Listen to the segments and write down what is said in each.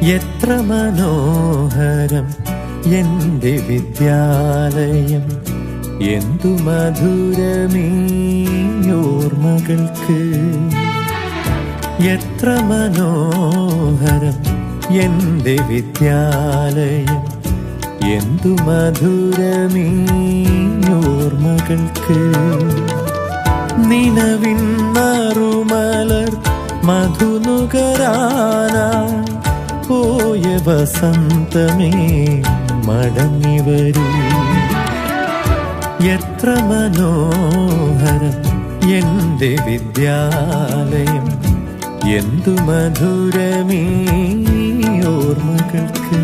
എത്ര മനോഹരം എൻ്റെ വിദ്യാലയം, എന്തു മധുരമീ ഓർമ്മകൾക്ക്. എത്ര മനോഹരം എൻ്റെ വിദ്യാലയം, എന്തു മധുരമീ ഓർമ്മകൾക്ക്. നിലവിൻ നറുമലർ മധുനുകരാനായി പോയ വസന്തമേ മടങ്ങി വരൂ. എത്ര മനോഹരം എൻ്റെ വിദ്യാലയം, എന്തു മധുരമീ ഓർമ്മകൾക്ക്.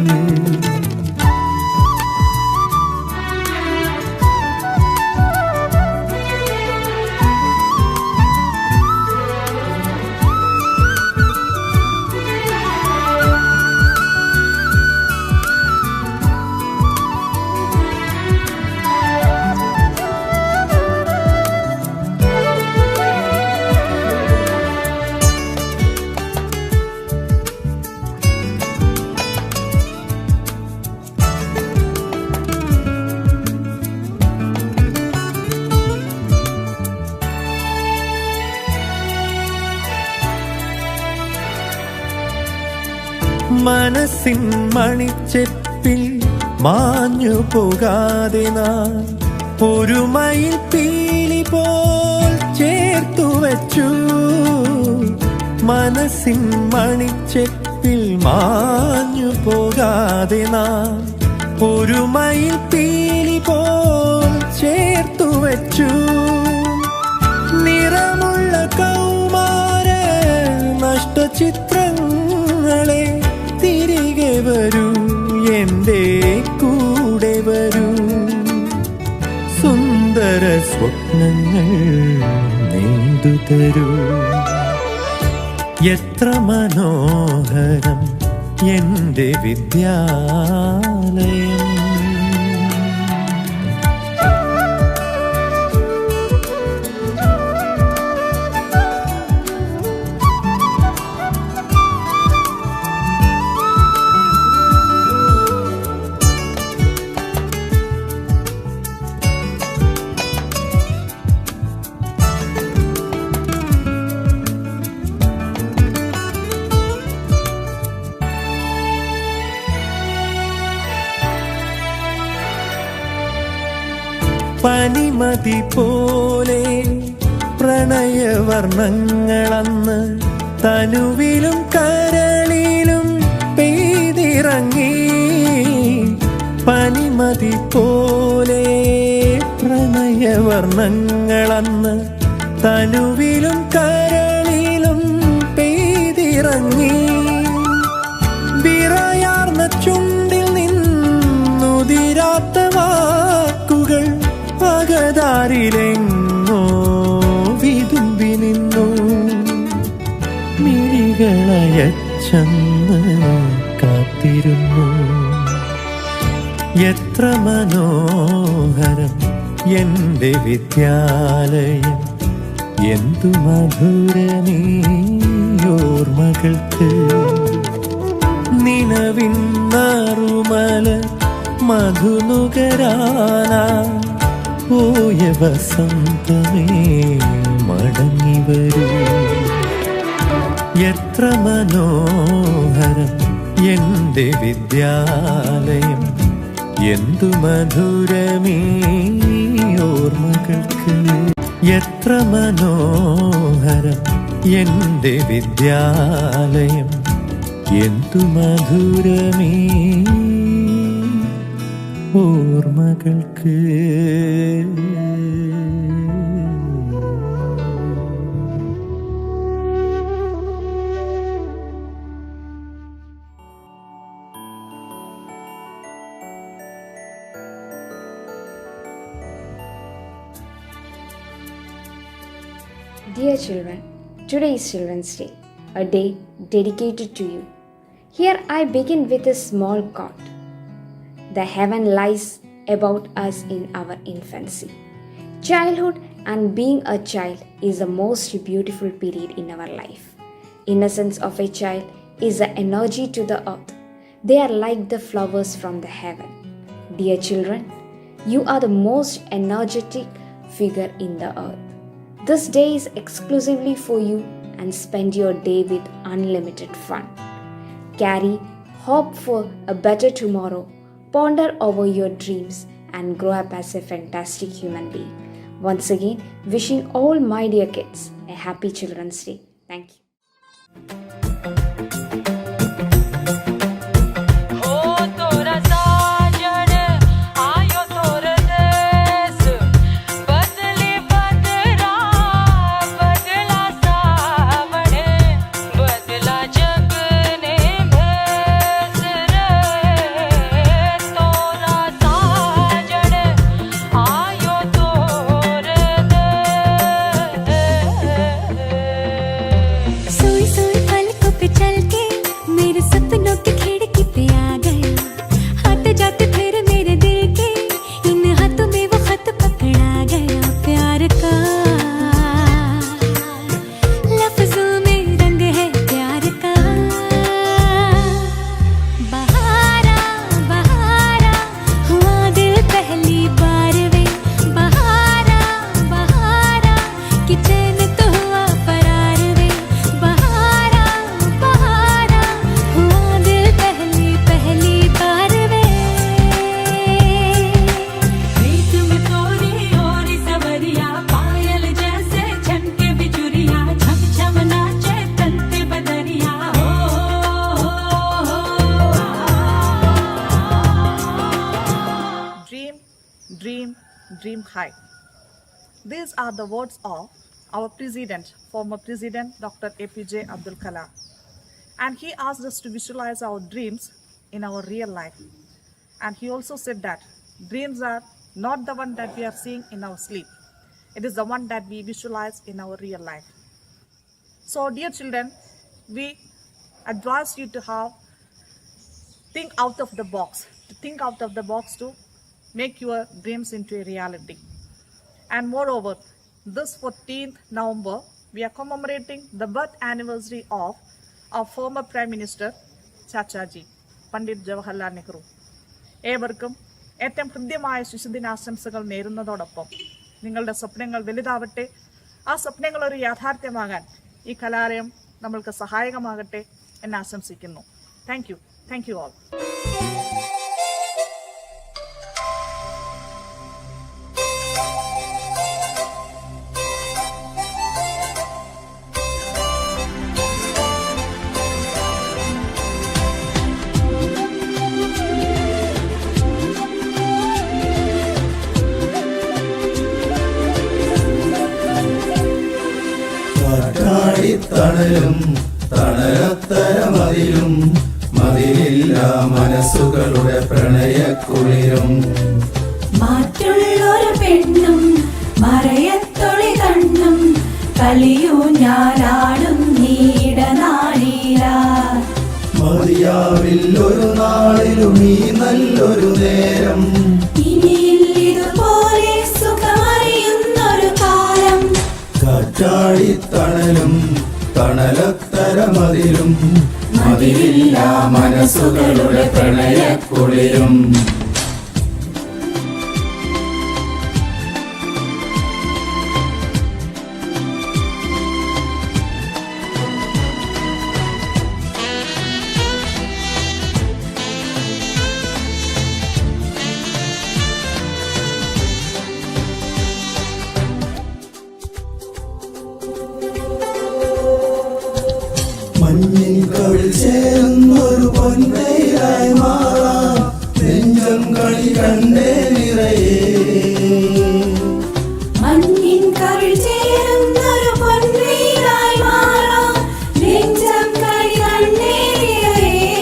മനസ്സിൻ മണിച്ചെപ്പിൽ മാഞ്ഞു പോകാതെ നാം ഒരു മയിൽ പീലി പോൽ ചേർത്തു വച്ചു. മനസ്സിൻ മണിച്ചെപ്പിൽ മാഞ്ഞു പോകാതെ നാം ഒരു മയിൽ പീലി പോൽ ചേർത്തു വച്ചു. നിറമുള്ള കൗമാര നഷ്ടചിത്രങ്ങളെ തിരികെ വരൂ, എൻ്റെ കൂടെ വരൂ. സുന്ദര സ്വപ്നങ്ങൾ നെയ്തു തരൂ. എത്ര മനോഹരം എൻ്റെ വിദ്യാലയം. പനിമതി പോലെ പ്രണയവർണ്ണങ്ങളന്ന് തനുവിലും കരളിലും പെയ്തിറങ്ങി. പനിമതി പോലെ പ്രണയവർണ്ണങ്ങളന്ന് തനുവിലും കരളിലും പെയ്തിറങ്ങി. വിറയാർന്ന ചുണ്ടിൽ നിന്നുതിരാത്ത വാക്കുകൾ അകതാരിലെങ്ങോ വിതുമ്പി നിന്നു. മിഴികളയച്ചെന്ന് കാത്തിരുന്നു. എത്ര മനോഹരം എൻ്റെ വിദ്യാലയം, എന്തു മധുരമീ ഓർമ്മകൾക്ക്. നിലവിൻ നറുമല മധുനുകരാനായി പോയ വസന്തമേ മടങ്ങി വരൂ. എത്ര മനോഹരം എൻ്റെ വിദ്യാലയം, എന്തു മധുരമീ ഓർമ്മകൾക്ക്. എത്ര മനോഹരം എൻ്റെ വിദ്യാലയം, എന്തു മധുരമീ ഓർമ്മകൾക്ക്. Dear children, today is Children's Day, a day dedicated to you. Here I begin with a small quote. The heaven lies about us in our infancy. Childhood and being a child is the most beautiful period in our life. Innocence of a child is the energy to the earth. They are like the flowers from the heaven. Dear children, you are the most energetic figure in the earth. This day is exclusively for you and spend your day with unlimited fun. Carry hope for a better tomorrow. Ponder over your dreams and grow up as a fantastic human being. Once again, wishing all my dear kids a happy Children's Day. Thank you. Dream high. These are the words of our president, former president Dr. APJ Abdul Kalam. And he asked us to visualize our dreams in our real life. And he also said that dreams are not the one that we are seeing in our sleep. It is the one that we visualize in our real life. So dear children, we advise you to think out of the box, to make your dreams into a reality. And moreover, this 14th November, we are commemorating the birth anniversary of our former Prime Minister, Chachaji, Pandit Jawaharlal Nehru. ഏവർക്കും ഏറ്റവും ഹൃദ്യമായ ശിശുദിനാശംസകൾ നേരുന്നതോടൊപ്പം നിങ്ങളുടെ സ്വപ്നങ്ങൾ വലുതാവട്ടെ, ആ സ്വപ്നങ്ങൾ ഒരു യാഥാർത്ഥ്യമാകാൻ ഈ കലാലയം നമ്മൾക്ക് സഹായകമാകട്ടെ എന്ന് ആശംസിക്കുന്നു. Thank you all. തണലും തണലത്തരമതിലും മതിലില്ല മനസ്സുകളുടെ പ്രണയക്കുളിരും മാറ്റുള്ളൊരു പെണ്ണും മറയത്തൊളി കണ്ണും കളിയൂ ഞാനാടും നീടനാടീര മതിയാവില്ലൊരു നാളിലും നീ നല്ലൊരു നേരം ഇനിയില്ലിതുപോലെ സുഖമറിയുന്നൊരു കാലം കാറ്റാടിത്തണലും തണലത്തരമതിലും മതിലില്ല മനസ്സുകളുടെ പ്രണയക്കുളിരും മഞ്ഞിൻ കവിൾ ചേർന്നൊരു പൊൻവെയിലായി മാറാം നെഞ്ചം കളി കണ്ടേ നിറയേ മഞ്ഞിൻ കവിൾ ചേർന്നൊരു പൊൻവെയിലായി മാറാം നെഞ്ചം കളി കണ്ടേ നിറയേ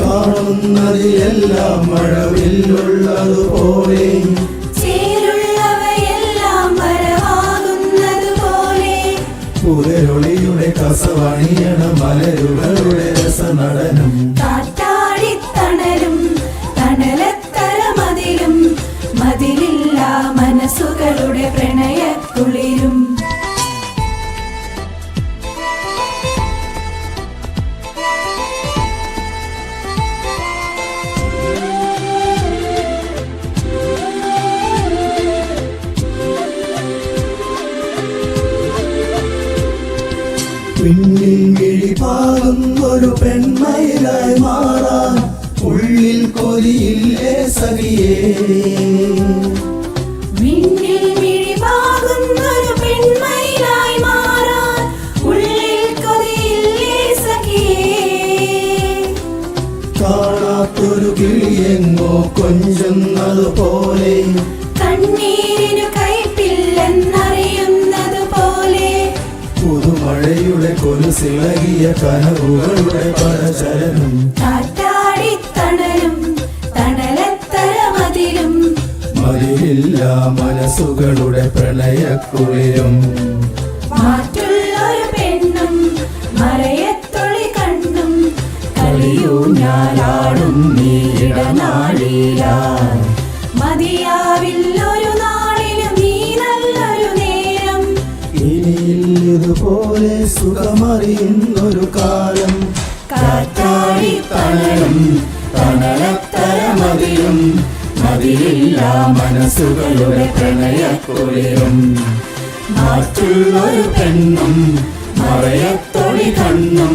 കാണുന്നതിലെല്ലാം മഴവില്ലുള്ളതുപോലെ പുലരൊളിയുടെ കസവണിയണ മലരുകളുടെ രസനടനം കാറ്റാടിത്തണലും തണലത്തരമതിലും മതിലില്ല മനസ്സുകളുടെ പ്രണയക്കുളിരും പെൺമയിലായി മാറാൻ ഉള്ളിൽ കൊതിയില്ലേ സഖിയേ. മിന്നിൽ മിഴിവാകുന്നൊരു പെൺമയിലായി മാറാൻ ഉള്ളിൽ കൊതിയില്ലേ സഖിയേ. കാണാത്തൊരു കിളിയെങ്ങോ കൊഞ്ചുന്നതുപോലെ, കണ്ണീരിനു കൈപ്പില്ലെന്നറിയുന്നത് പോലെ, പുതുമഴയുടെ കൊലുസിളകിയ കനവുകളുടെ പരചലനം, കാറ്റാടിത്തണലും തണലത്തരമതിലും, മതിലില്ല മനസ്സുകളുടെ പ്രണയക്കുളിരും. മാറ്റുള്ളൊരു പെണ്ണും മറയത്തൊളി കണ്ണും, കളിയൂഞ്ഞാലാടും നീടനാളിലായി. മതിയാവില്ലൊരു നാളിലും നീ നല്ലൊരു നേരം, ഇനിയിതുപോലെ സുഖമറിയുന്നൊരു കാലം. കാറ്റാടിത്തണലും തണലത്തരമതിലും, മതിലില്ല മനസ്സുകളുടെ പ്രണയക്കുളിരും. മാറ്റുള്ളൊരു പെണ്ണും മറയത്തൊളി കണ്ണും,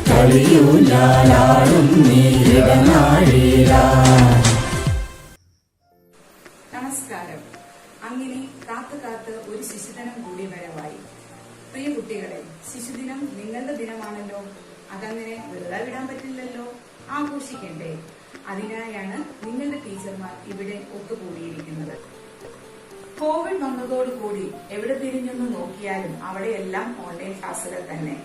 കളിയൂഞ്ഞാലാടും നീടനാളിലായി. നമസ്കാരം. അങ്ങനെ കാത്തു കാത്ത് ഒരു ശിശുദിനം കൂടി വരവായി. പ്രിയ കുട്ടികളെ, ശിശുദിനം നിങ്ങളുടെ ദിനമാണല്ലോ. അതങ്ങനെ വെറുതെ വിടാൻ പറ്റില്ലല്ലോ, ആഘോഷിക്കണ്ടേ. അതിനായാണ് നിങ്ങളുടെ ടീച്ചർമാർ ഇവിടെ ഒത്തുകൂടിയിരിക്കുന്നത്. കോവിഡ് വന്നതോടുകൂടി എവിടെ തിരിഞ്ഞൊന്ന് നോക്കിയാലും അവിടെയെല്ലാം ഓൺലൈൻ ക്ലാസുകൾ തന്നെ.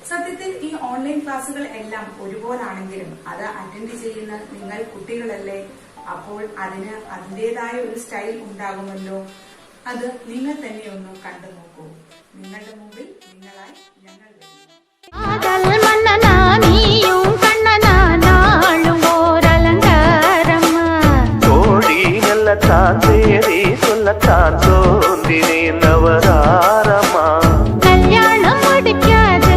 സത്യത്തിൽ ഈ ഓൺലൈൻ ക്ലാസുകൾ എല്ലാം ഒരുപോലാണെങ്കിലും അത് അറ്റൻഡ് ചെയ്യുന്ന നിങ്ങൾ കുട്ടികളല്ലേ. അപ്പോൾ അതിന് അതിൻ്റെതായ ഒരു സ്റ്റൈൽ ഉണ്ടാകുമല്ലോ. അത് നിങ്ങൾ തന്നെ ഒന്ന് കണ്ടു നോക്കൂ. നിങ്ങളുടെ മുമ്പിൽ നിങ്ങളായി ഞങ്ങൾ വരുന്നു. சொல்லத்தான் தேதி சொல்லத்தான் சோந்தினே நவராரமா கல்யாணம் முடிக்காது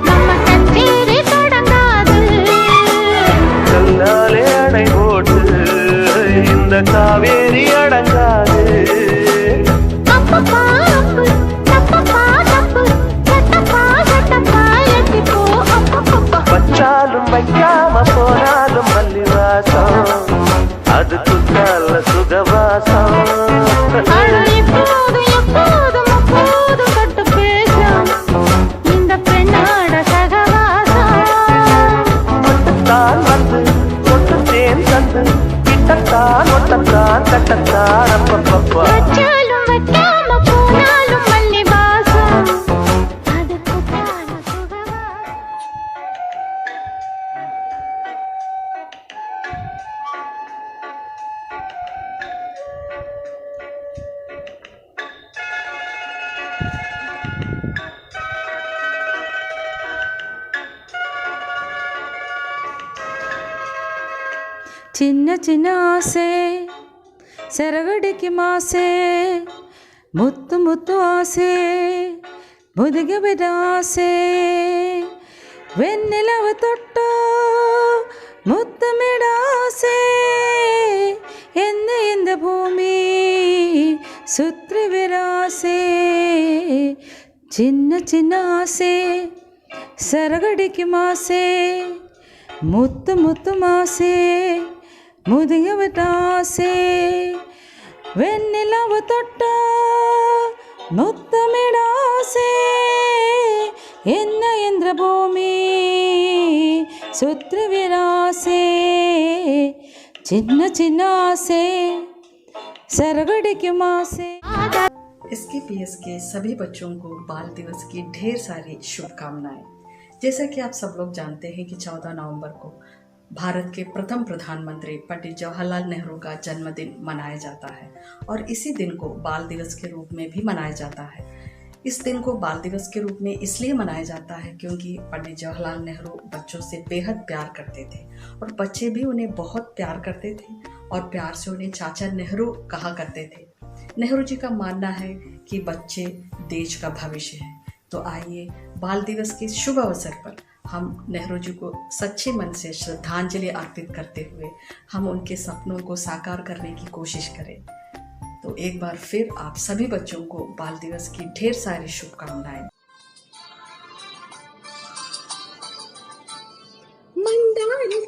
நம்ம கச்சேரி தொடங்காது கல்லாலே அணை போட்டு இந்த காவேரி அடங்காது அப்பப்பா அப்பு தப்பப்பா தப்பு சட்டப்பா சட்டப்பா எட்டிப்போ அப்பப்பப்பா வச்சாலும் வைக்காம போனாலும் மல்லிவாசம் அது குத்தால சுகவாசம் எப்போதும் எப்போதும் அப்போதும் கட்டு பேசும் இந்த பெண்ணாட சகவாசம் ஒட்டத்தான் வந்து ஒட்டத்தேன் தந்து கிட்டத்தான் ஒட்டத்தான் கட்டத்தான் அப்பப்பப்பா வச்சாலும் வைக்காம போனாலும் மல்லி வாசம் அது குத்தால சுகவாசம். చిన్న చిన్న ఆసే సెరగడికి మాసే ముత్తు ముత్తు ఆసే ముదిగి బిడ్డ ఆసే వెన్నెలవ తొట్టు ముత్తమిడ ఆసే ಎಂದ ಭೂಮಿ ಸುತ್ರಿ ವಿರಾಸೆ ಚಿನ್ನ ಚಿನ್ನ ಆಸೆ ಸರಗಡಿకి ಮಾಸೆ ಮುತ್ತು ಮುತ್ತು ಮಾಸೆ ಮುದಿಗವಟಾಸೆ వెన్నెలవ తొట్ట ముత్తమిడాసే ఎన్న ఇంద్రభూమి సుత్రి విరాసే చిన్న చిన్న ఆసే సరగడికి మాసే. SKPS के सभी बच्चों को बाल दिवस की ढेर सारी शुभकामनाएं। जैसा कि आप सब लोग जानते हैं कि 14 नवंबर को भारत के प्रथम प्रधानमंत्री पंडित जवाहरलाल नेहरू का जन्मदिन मनाया जाता है और इसी दिन को बाल दिवस के रूप में भी मनाया जाता है। इस दिन को बाल दिवस के रूप में इसलिए मनाया जाता है क्योंकि पंडित जवाहरलाल नेहरू बच्चों से बेहद प्यार करते थे और बच्चे भी उन्हें बहुत प्यार करते थे और प्यार से उन्हें चाचा नेहरू कहा करते थे। नेहरू जी का मानना है कि बच्चे देश का भविष्य है। तो आइए बाल दिवस के शुभ अवसर पर हम नेहरू जी को सच्चे मन से श्रद्धांजलि अर्पित करते हुए हम उनके सपनों को साकार करने की कोशिश करें। तो एक बार फिर आप सभी बच्चों को बाल दिवस की ढेर सारी शुभकामनाएं।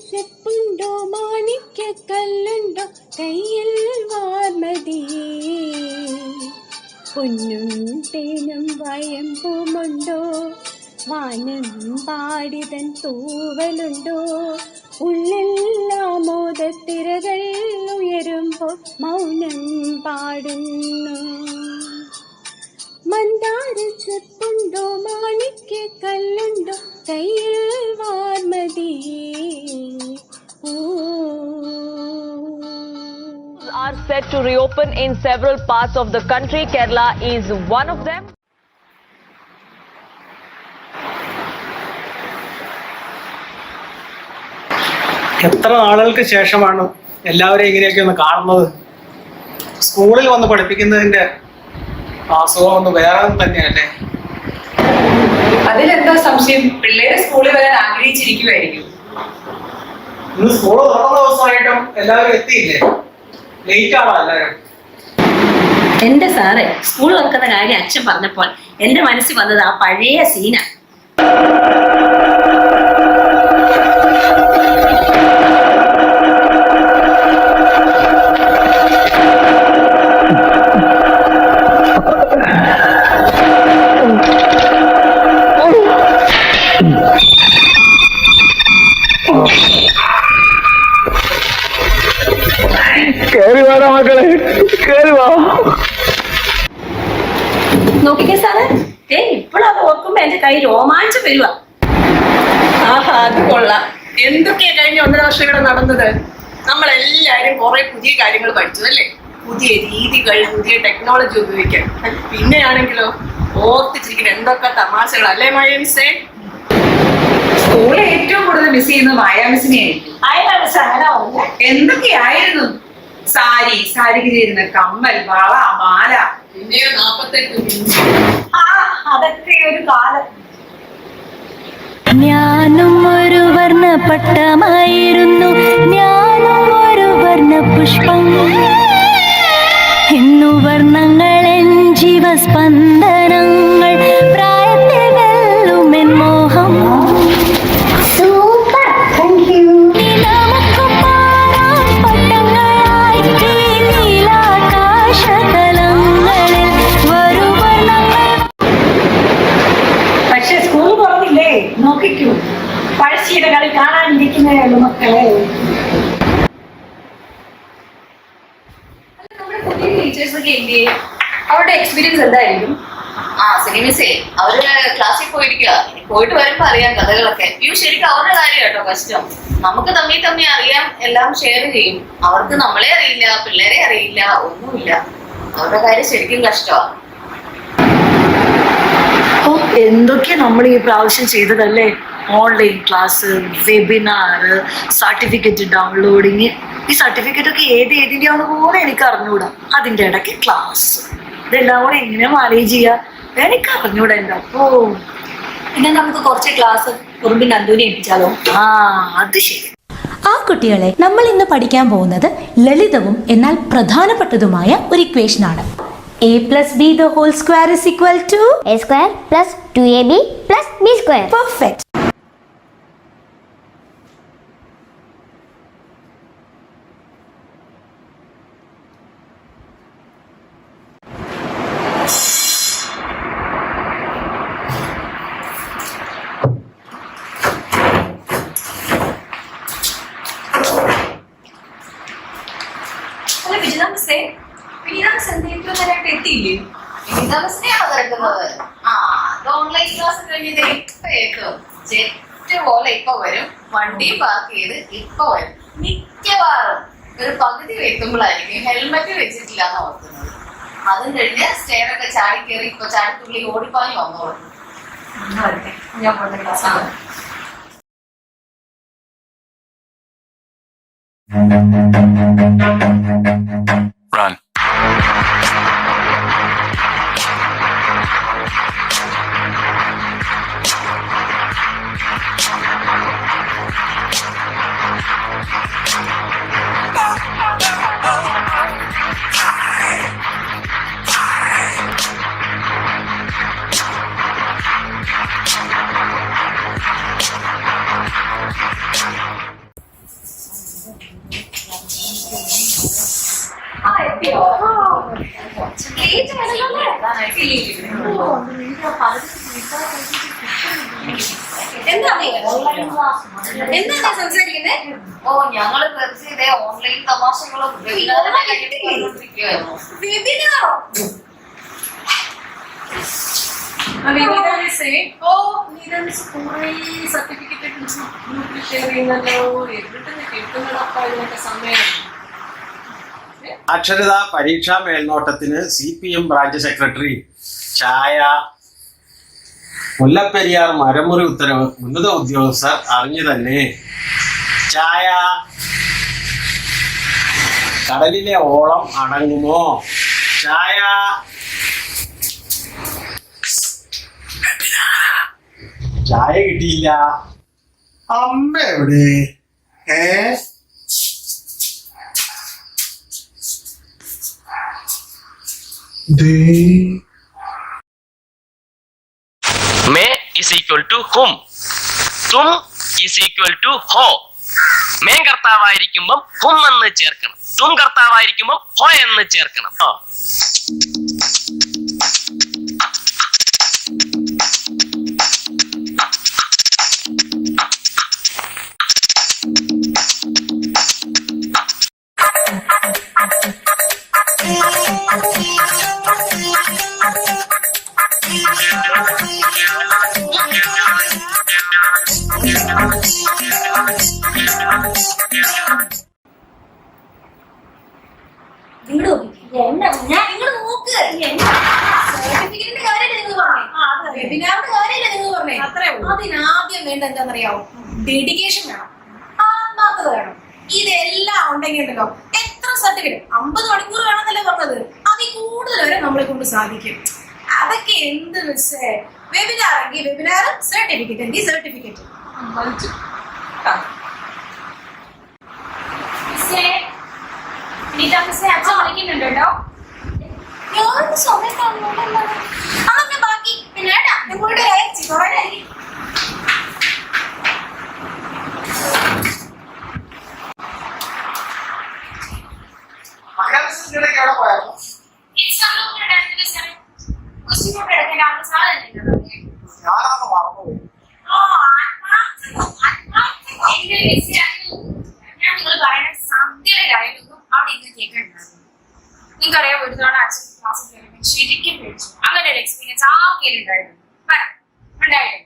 ചെപ്പുണ്ടോ മാണിക്യക്കല്ലുണ്ടോ കയ്യിൽ വാർമതിയേ പൊന്നും തേനും വയമ്പുമുണ്ടോ വാനം പാടിതൻ തൂവലുണ്ടോ ഉള്ളിൽ ആമോദത്തിരകൾ ഉയരുമ്പോൾ മൗനം പാടുന്നു മന്ദാര ചെപ്പുണ്ടോ മാണിക്യക്കല്ലുണ്ടോ കയ്യിൽ വാർമതിയേ are set to reopen in several parts of the country. Kerala is one of them. എത്ര നാളുകൾക്ക് ശേഷമാണ് എല്ലാവരെയും ഇങ്ങനെയൊക്കെ ഒന്ന് കാണുന്നത്. സ്കൂളിൽ വന്ന് പഠിപ്പിക്കുന്നതിന്റെ സുഖം ഒന്ന് വേറെ തന്നെയല്ലേ. അതിലെന്താ സംശയം? പിള്ളേരെ സ്കൂളിൽ വരാൻ ആഗ്രഹിച്ചിരിക്കുമായിരിക്കും. ഇന്ന് സ്കൂൾ തുറന്ന ദിവസമായിട്ടും എല്ലാവരും എത്തിയില്ലേ? ലേറ്റ് ആണോ എല്ലാവരും? എന്റെ സാറേ, സ്കൂൾ തുറക്കുന്ന കാര്യം അച്ഛൻ പറഞ്ഞപ്പോൾ എന്റെ മനസ്സിൽ വന്നത് ആ പഴയ സീന. നോക്കിക്കേ സാറേ, ഇപ്പോഴും അത് ഓർക്കുമ്പോ എന്റെ കൈ രോമാഞ്ചം വരുക. ആഹാ, അത് കൊള്ളാം. എന്തൊക്കെയാ കഴിഞ്ഞ 1.5 വർഷം ഇവിടെ നടന്നത്? നമ്മളെല്ലാരും കുറെ പുതിയ കാര്യങ്ങൾ പഠിച്ചു അല്ലേ? പുതിയ രീതികൾ, പുതിയ ടെക്നോളജി ഉപയോഗിക്കാൻ. പിന്നെയാണെങ്കിലോ ഓർത്തിച്ചിരിക്കുന്ന എന്തൊക്കെ തമാശകൾ അല്ലേ മായ മിസ്സേ? സ്കൂളിൽ ഏറ്റവും കൂടുതൽ മിസ് ചെയ്യുന്നത് മായാ മിസ്സിനെയായിരിക്കും. എന്തൊക്കെയായിരുന്നു? സാരിക്ക് ചേരുന്ന കമ്മൽ, വള, മാല, പിന്നെയോ 48 അതൊക്കെ ഒരു കാലം. ഞാനും ഒരു വർണ്ണപ്പട്ടമായിരുന്നു, ഞാനും ഒരു വർണ്ണ പുഷ്പം. ഇന്നു വർണ്ണങ്ങളെൻ ജീവസ്പന്ദനങ്ങൾ, പ്രായത്തെ വെല്ലുമെൻ മോഹം. പക്ഷെ സ്കൂൾ തുറന്നില്ലേ? നോക്കിക്കൂ, പഴശ്ശിയുടെ കളി കാണാനിരിക്കുന്നേ മക്കളെ. നമ്മുടെ പുതിയ ടീച്ചേഴ്സ് ഒക്കെ എന്ത് ചെയ്യും? അവരുടെ എക്സ്പീരിയൻസ് എന്തായിരിക്കും? സിനിമിസേ, അവര് ക്ലാസ്സിൽ പോയിരിക്കുക. പോയിട്ട് വരുമ്പോ അറിയാം കഥകളൊക്കെ. ശരിക്കും അവരുടെ കാര്യം കേട്ടോ കഷ്ടം. നമുക്ക് തമ്മി അറിയാം, എല്ലാം ഷെയർ ചെയ്യും. അവർക്ക് നമ്മളെ അറിയില്ല, പിള്ളേരെ അറിയില്ല, ഒന്നുമില്ല. അവരുടെ കാര്യം ശരിക്കും കഷ്ടമാണ്. എന്തൊക്കെയാ നമ്മൾ ഈ പ്രാവശ്യം ചെയ്തതല്ലേ? Online class, webinar, certificate downloading. ഈ സർട്ടിഫിക്കറ്റ് ഒക്കെ ഏതിന്റെയാണെന്ന് പോലും എനിക്ക് അറിഞ്ഞൂടാ. അതിന്റെ ഇടയ്ക്ക് ക്ലാസ്, ഇതെല്ലാം കൂടെ എങ്ങനെ മാനേജ് ചെയ്യാ? എനിക്ക് അറിഞ്ഞൂടാ. എന്റെ അപ്പോ പിന്നെ നമുക്ക് കുറച്ച് ക്ലാസ് കുറുമ്പിന്റെ അന്തൂരി ഏൽപ്പിച്ചാലോ? അത് ശരി. ആ കുട്ടികളെ, നമ്മൾ ഇന്ന് പഠിക്കാൻ പോകുന്നത് ലളിതവും എന്നാൽ പ്രധാനപ്പെട്ടതുമായ ഒരു ഇക്വേഷനാണ്. a+b the whole square is equal to a square plus 2ab plus b square. perfect. എത്തിയില്ലേ? ഓൺലൈൻ ക്ലാസ് കഴിഞ്ഞത് ജെറ്റ് പോലെ ഇപ്പൊ വരും. വണ്ടി പാർക്ക് ചെയ്ത് ഇപ്പൊ വരും. മിക്കവാറും ഒരു പകുതി വെക്കുമ്പോഴായിരിക്കും ഹെൽമെറ്റ് വെച്ചിട്ടില്ല എന്ന് ഓർക്കുന്നത്. അതും കഴിഞ്ഞ് സ്റ്റെയറൊക്കെ ചാടി കയറി ഇപ്പൊ ചാടിത്തുള്ളി ഓടിപ്പാഞ്ഞ് വന്നോളൂ. ഞാൻ പോട്ടെ ക്ലാസ്. Run. എന്താണ് സംസാരിക്കുന്നത്? ഓ ഞങ്ങള് വെറുതെ ഓൺലൈൻ തമാശകളും വെബിനാറോ? സാക്ഷരതാ പരീക്ഷാ മേൽനോട്ടത്തിന് CPM ബ്രാഞ്ച് സെക്രട്ടറി ചായ മുല്ലപ്പെരിയാർ മരമുറി ഉത്തരവ് ഉന്നത ഉദ്യോഗസ്ഥർ അറിഞ്ഞു തന്നെ. ചായ കടലിലെ ഓളം അടങ്ങുമോ? ചായ ചായ കിട്ടിയില്ല. അമ്മ എവിടെ? मैं इज इक्वल टू हुम, തും ഈസ് ഈക്വൽ ടു ഹോ. മേൻ കർത്താവായിരിക്കുമ്പം ഹും എന്ന് ചേർക്കണം, തും കർത്താവായിരിക്കുമ്പം ഹോ എന്ന് ചേർക്കണം. അതിനാദ്യം വേണ്ട എന്താണെന്നറിയാവോ? ഡെഡിക്കേഷൻ വേണം, ആത്മാർത്ഥത വേണം. ഇതെല്ലാം ഉണ്ടെങ്കിൽ ഉണ്ടല്ലോ എത്ര സർട്ടിഫിക്കറ്റ് 50 മണിക്കൂർ വേണമെന്നല്ലേ പറഞ്ഞത്, അതിൽ കൂടുതൽ വരെ നമ്മളെ കൊണ്ട് സാധിക്കും. അതൊക്കെ എന്ത് മിസ്സേ, വെബിനാർ എങ്കിൽ വെബിനാർ, സർട്ടിഫിക്കറ്റ് എങ്കിൽ സർട്ടിഫിക്കറ്റ്. അച്ഛൻ വിളിക്കുന്നുണ്ട് കേട്ടോ. അതന്നെ ബാക്കി പിന്നെ നിങ്ങൾക്കറിയാം, ഒരു തവണ അച്ഛൻ ക്ലാസ്സിൽ കയറി ശരിക്കും പേടിച്ചു. അങ്ങനെ ഒരു എക്സ്പീരിയൻസ് ആർക്കെങ്കിലും ഉണ്ടായിരുന്നു? ഉണ്ടായിരുന്നു.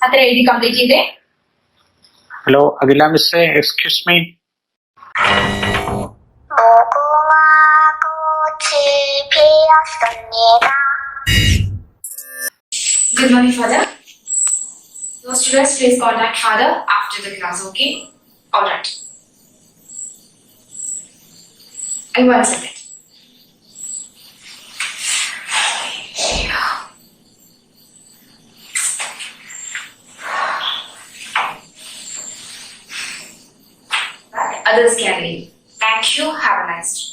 അത്ര എഴുതി കംപ്ലീറ്റ് ചെയ്തേ. ഹലോ അഖില മിസ്സേ, excuse me. Good morning, father. Those students, please contact father after the class, okay? All right. One second. Others can leave. Thank you. Have a nice day.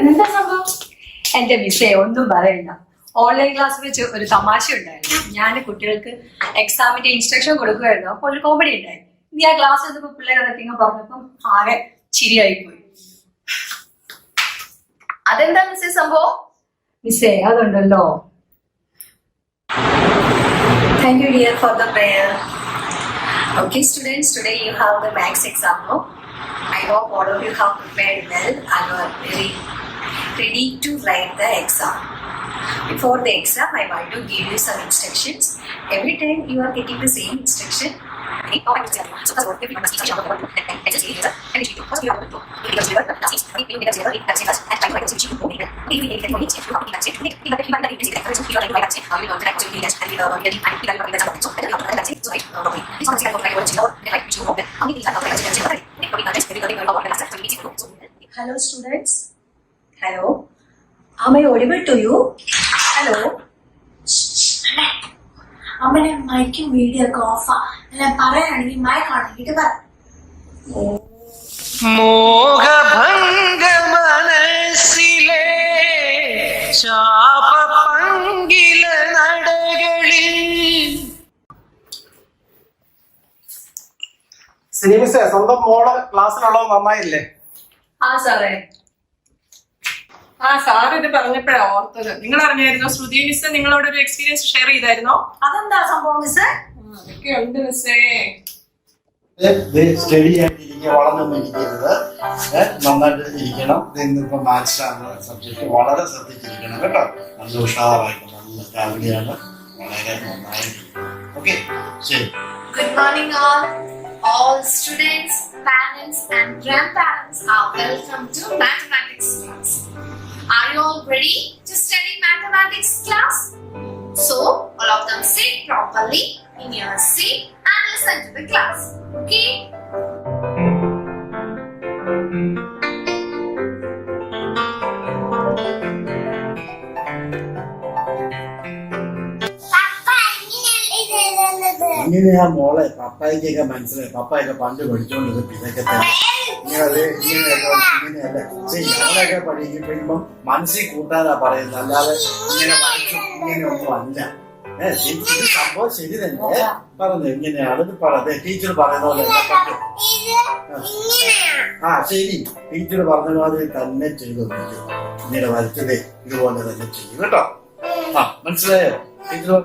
എന്താ സംഭവം? എന്റെ മിസ്സേ ഒന്നും പറയണ്ട. ഓൺലൈൻ ക്ലാസ് വെച്ച് ഒരു തമാശ ഉണ്ടായിരുന്നു. ഞാൻ കുട്ടികൾക്ക് എക്സാമിന്റെ ഇൻസ്ട്രക്ഷൻ കൊടുക്കുമായിരുന്നു. അപ്പൊ ഒരു കോമഡി ഉണ്ടായി. നീ ആ ക്ലാസ് എടുത്തപ്പോ പിള്ളേർ അതൊക്കെ പറഞ്ഞപ്പം ആകെ ചിരിയായി പോയി. അതെന്താ മിസ്സേ സംഭവം? മിസ്സേ അതുണ്ടല്ലോ. Thank you dear for the prayer. Okay students, today you have the maths exam, no? I hope all of you have prepared well and are very ready to write the exam. Before the exam, I want to give you some instructions. Every time you are getting the same instruction, Hello, students. Hello. Am I audible to you? Hello. അമ്മനെ മൈക്കും video ഒക്കെ ഓഫാ. ഞാൻ പറയാണെങ്കിൽ മയക്കാണെങ്കിൽ പറ. മോഹഭംഗ മനസ്സിലെ ശാപപങ്കില നടകളിൽ. സിനിമിസേ, സ്വന്തം മോള് ക്ലാസ്സിലുള്ളത് നന്നായില്ലേ? സാറേ, sir ഇത് പറഞ്ഞപ്പോഴാ ഓർത്തത്. നിങ്ങൾ അറിഞ്ഞായിരുന്നോ ശ്രുതി മിസ് നിങ്ങളോട് ഒരു എക്സ്പീരിയൻസ് ഷെയർ ചെയ്തായിരുന്നോ? അതെന്താ സംഭവം മിസ്സേ? അതൊക്കെ ഉണ്ട് മിസ്സേ. സ്റ്റഡി ആയിട്ടിരിക്കുക, വളർന്നൊന്നും ഇരിക്കരുത്, നന്നായിട്ട് ഇരിക്കണം. ഇന്നിപ്പോ മാത്സ് ആണ് സബ്ജക്ട്, വളരെ ശ്രദ്ധിച്ചിരിക്കണം കേട്ടോ. നല്ല ഉഷാറായിട്ട് നല്ല രാവിലെയാണ്, വളരെ നന്നായിരിക്കും. ഓക്കെ, ശരി. Good morning all students, parents and grandparents are welcome to mathematics class. Are you all ready to study mathematics class? So all of them sit properly in your seat and listen to the class. Okay? ഇങ്ങനെയാ മോളെ, പപ്പായ്ക്കൊക്കെ മനസ്സിലായി. പപ്പായൊക്കെ പണ്ട് പഠിച്ചോണ്ടിരുന്നത് ഇതൊക്കെ തന്നെ. ഇങ്ങനെയല്ല. ഞങ്ങളൊക്കെ പഠിക്കുമ്പോ മനസ്സിൽ കൂട്ടാതാ പറയുന്നത്, അല്ലാതെ ഇങ്ങനെ പഠിച്ചു ഇങ്ങനെയൊന്നും അല്ല. ഇത് സംഭവം ശരി തന്നെ പറഞ്ഞു. ഇങ്ങനെയാണ് പറഞ്ഞത്, ടീച്ചർ പറയുന്ന പോലെ പറ്റും. ശരി, ടീച്ചർ പറഞ്ഞ മാതിരി തന്നെ ചെയ്തു. ഇങ്ങനെ വരച്ചതേ ഇതുപോലെ തന്നെ ചെയ്യും കേട്ടോ. മനസ്സിലായോ teacher?